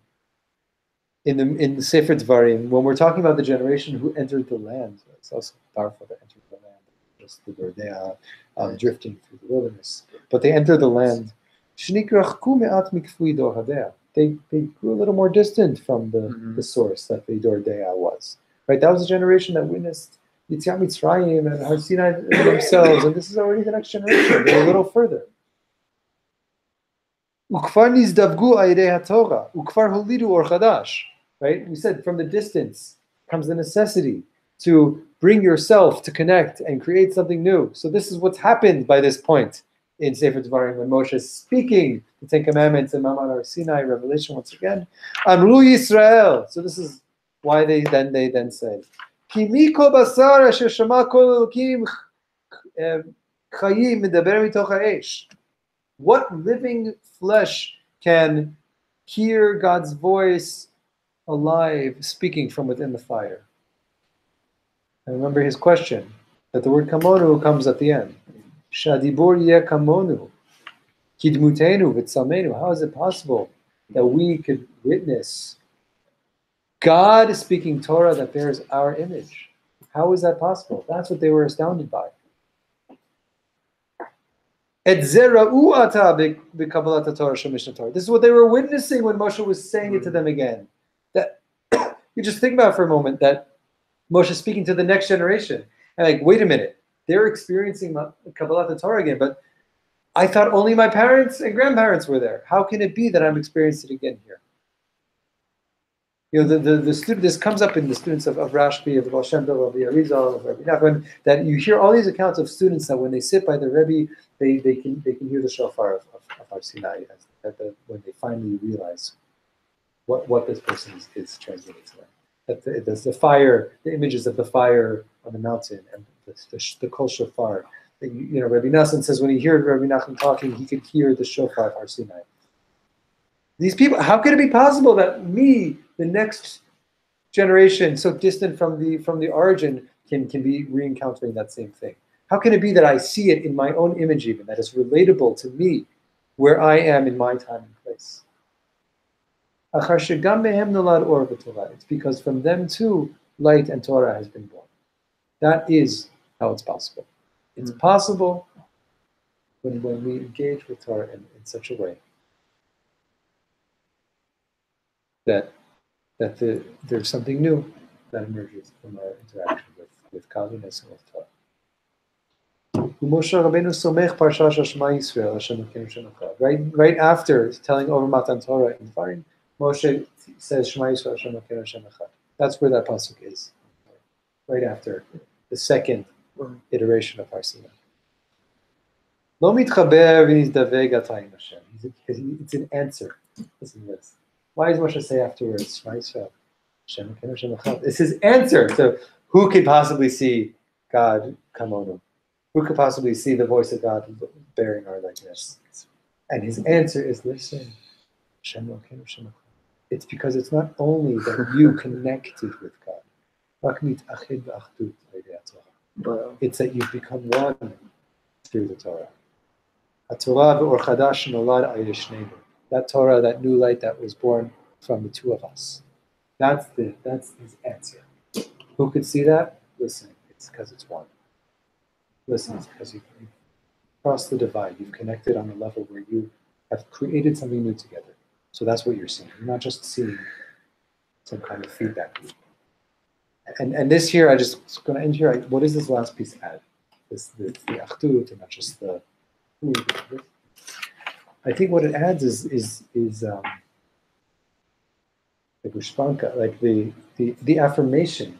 in the Sefer Dvarim, when we're talking about the generation who entered the land, it's also powerful that entered the land, just the Berdea, drifting through the wilderness. But they entered the land. They grew a little more distant from the source that the Dordea was. Right? That was a generation that witnessed Yetziat Mitzrayim and Har Sinai themselves, and this is already the next generation. They're a little further. Ukfar nizdavgu ayidei haTorah, ukfar holidu or chadash. Right? We said from the distance comes the necessity to bring yourself to connect and create something new. So this is what's happened by this point in Sefer Dvarim when Moshe is speaking the Ten Commandments and Mamad Har Sinai, Revelation once again. Amru Yisrael. So this is why they then said, Ki mi kol basar asher shama kol elokim chayim medaber mitoch ha'esh. What living flesh can hear God's voice alive, speaking from within the fire? And remember his question, that the word kamonu comes at the end. Shadibur yeh kamonu, kidmutenu v'tzamenu. How is it possible that we could witness God speaking Torah that bears our image? How is that possible? That's what they were astounded by. This is what they were witnessing when Moshe was saying it to them again. That you just think about it for a moment, that Moshe is speaking to the next generation. And like, wait a minute, they're experiencing Kabbalat Torah again, but I thought only my parents and grandparents were there. How can it be that I'm experiencing it again here? You know, the student, this comes up in the students of Rashbi, of Baal Shem Tov, of the Arizal, of Rabbi Nachman, that you hear all these accounts of students that when they sit by the Rebbe, they can hear the shofar of Har Sinai when they finally realize what this person is transmitting to them. That the fire, the images of the fire on the mountain and the kol shofar. You know, Rabbi Nassan says when he heard Rabbi Nachman talking, he could hear the shofar of Har Sinai. These people, how could it be possible that me, the next generation, so distant from the origin, can be re-encountering that same thing? How can it be that I see it in my own image even, that is relatable to me, where I am in my time and place? It's because from them too, light and Torah has been born. That is how it's possible. It's possible when we engage with Torah in such a way that there's something new that emerges from our interaction with godliness and with Torah. Right after telling over Matan Torah in Dvarim, Moshe says Shema Yisrael Hashem Elokeinu Hashem Echad. That's where that pasuk is. Right after the second iteration of Har Sinai. Lo mitchaber v'nizdaveg atayim Hashem. It's an answer. Listen to this. Why does Moshe say afterwards Shema Yisrael Hashem Elokeinu Hashem Echad? It's his answer to who could possibly see God kamonu. Who could possibly see the voice of God bearing our likeness? And his answer is, listen, it's because it's not only that you connected with God. It's that you've become one through the Torah. That Torah, that new light that was born from the two of us. That's his answer. Who could see that? Listen, it's because it's one. Listen, it's because you've crossed the divide. You've connected on a level where you have created something new together. So that's what you're seeing. You're not just seeing some kind of feedback loop. And this here, I just going to end here. What does this last piece add? The achdut, and not just the. I think what it adds is the gushpanka, like the affirmation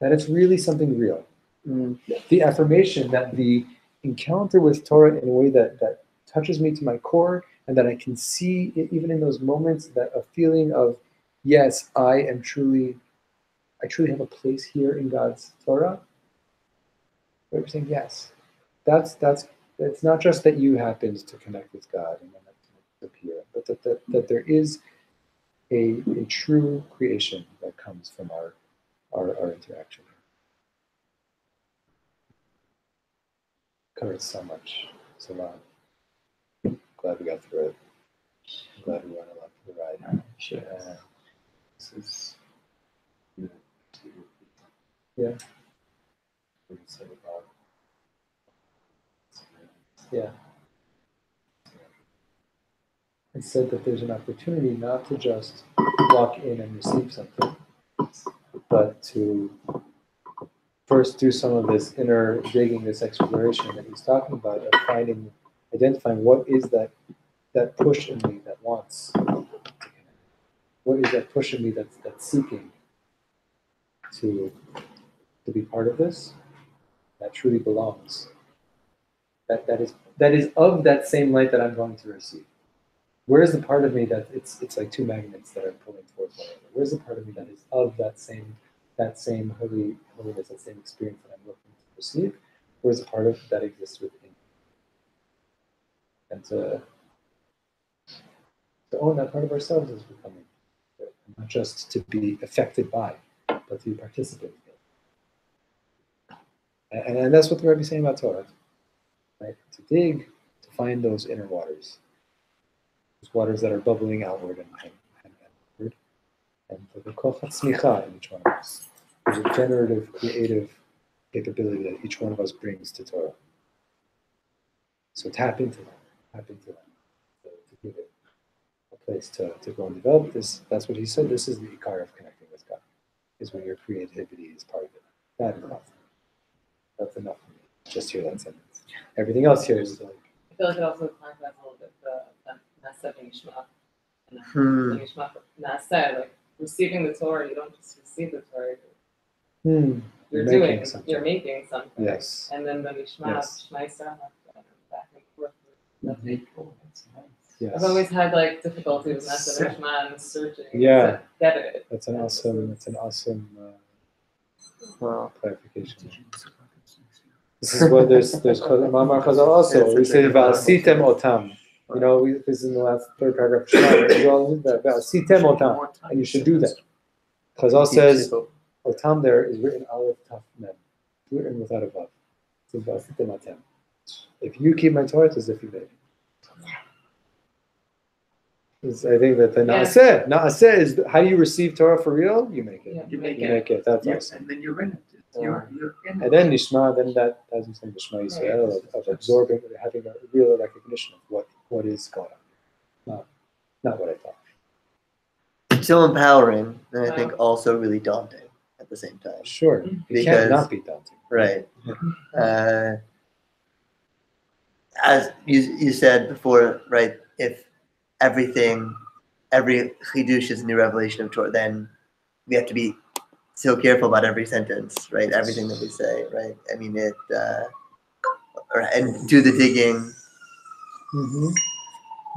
that it's really something real. The affirmation that the encounter with Torah in a way that touches me to my core, and that I can see it, even in those moments, that a feeling of, yes, I truly have a place here in God's Torah. But you're saying, yes, that's it's not just that you happened to connect with God and then that appear, but that there is a true creation that comes from our interaction. Covered so much, so long. Glad we got through it. I'm glad we went along for the ride. Sure. This is Yeah. what you said about Yeah. It said that there's an opportunity not to just walk in and receive something, but to first do some of this inner digging, this exploration that he's talking about, of identifying what is that push in me that wants to connect. What is that push in me that's seeking to be part of this, that truly belongs, that is of that same light that I'm going to receive. Where is the part of me that it's like two magnets that are pulling towards one another? Where's the part of me that is of that same holiness, that same experience that I'm looking to receive? Where's the part of that exists within? And to own that part of ourselves as becoming, not just to be affected by, but to be participating in. And that's what the Rebbe is saying about Torah, right? To dig, to find those inner waters, those waters that are bubbling outward and upward, and the kochat smicha in each one of us. There's a generative, creative capability that each one of us brings to Torah. So tap into that, to give it a place to grow and develop. That's what he said. This is the ikar of connecting with God, is when your creativity is part of it. That is enough. That's enough for me. Just hear that sentence. Everything else here is like. I feel like it also contrasts a little bit the nasa and yishma. Nasa, like receiving the Torah, you don't just receive the Torah. You're making something. Yes. And then the Yishma, Shema Yisrael, back and forth. Yes. I've always had like difficulty with Nasa and Yishma and searching Yeah. to get it. That's an awesome clarification. This is what there's Mamar Chazal also. We say V'asitem otam. You know, this is in the last third paragraph. V'asitem otam, and you should do that. Chazal says otam there is written aleph taf mem, written without a vav. It says V'asitem otam. If you keep my Torah, it's as if you made it. I think that the Naaseh is how do you receive Torah for real? You make it. Yeah, You make You it. make it. That's awesome. And then you're in it. You're in it. And then Nishma, then that doesn't say Nishma Yisrael of absorbing, having a real recognition of what is going on. Not what I thought. So empowering, and I think also really daunting at the same time. Sure. It Because- can't not be daunting. Right. As you said before, right? If every chidush is a new revelation of Torah, then we have to be so careful about every sentence, right? Everything that we say, right? I mean, and do the digging. Mm-hmm.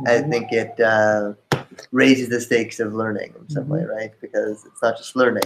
I think it raises the stakes of learning in some way, right? Because it's not just learning;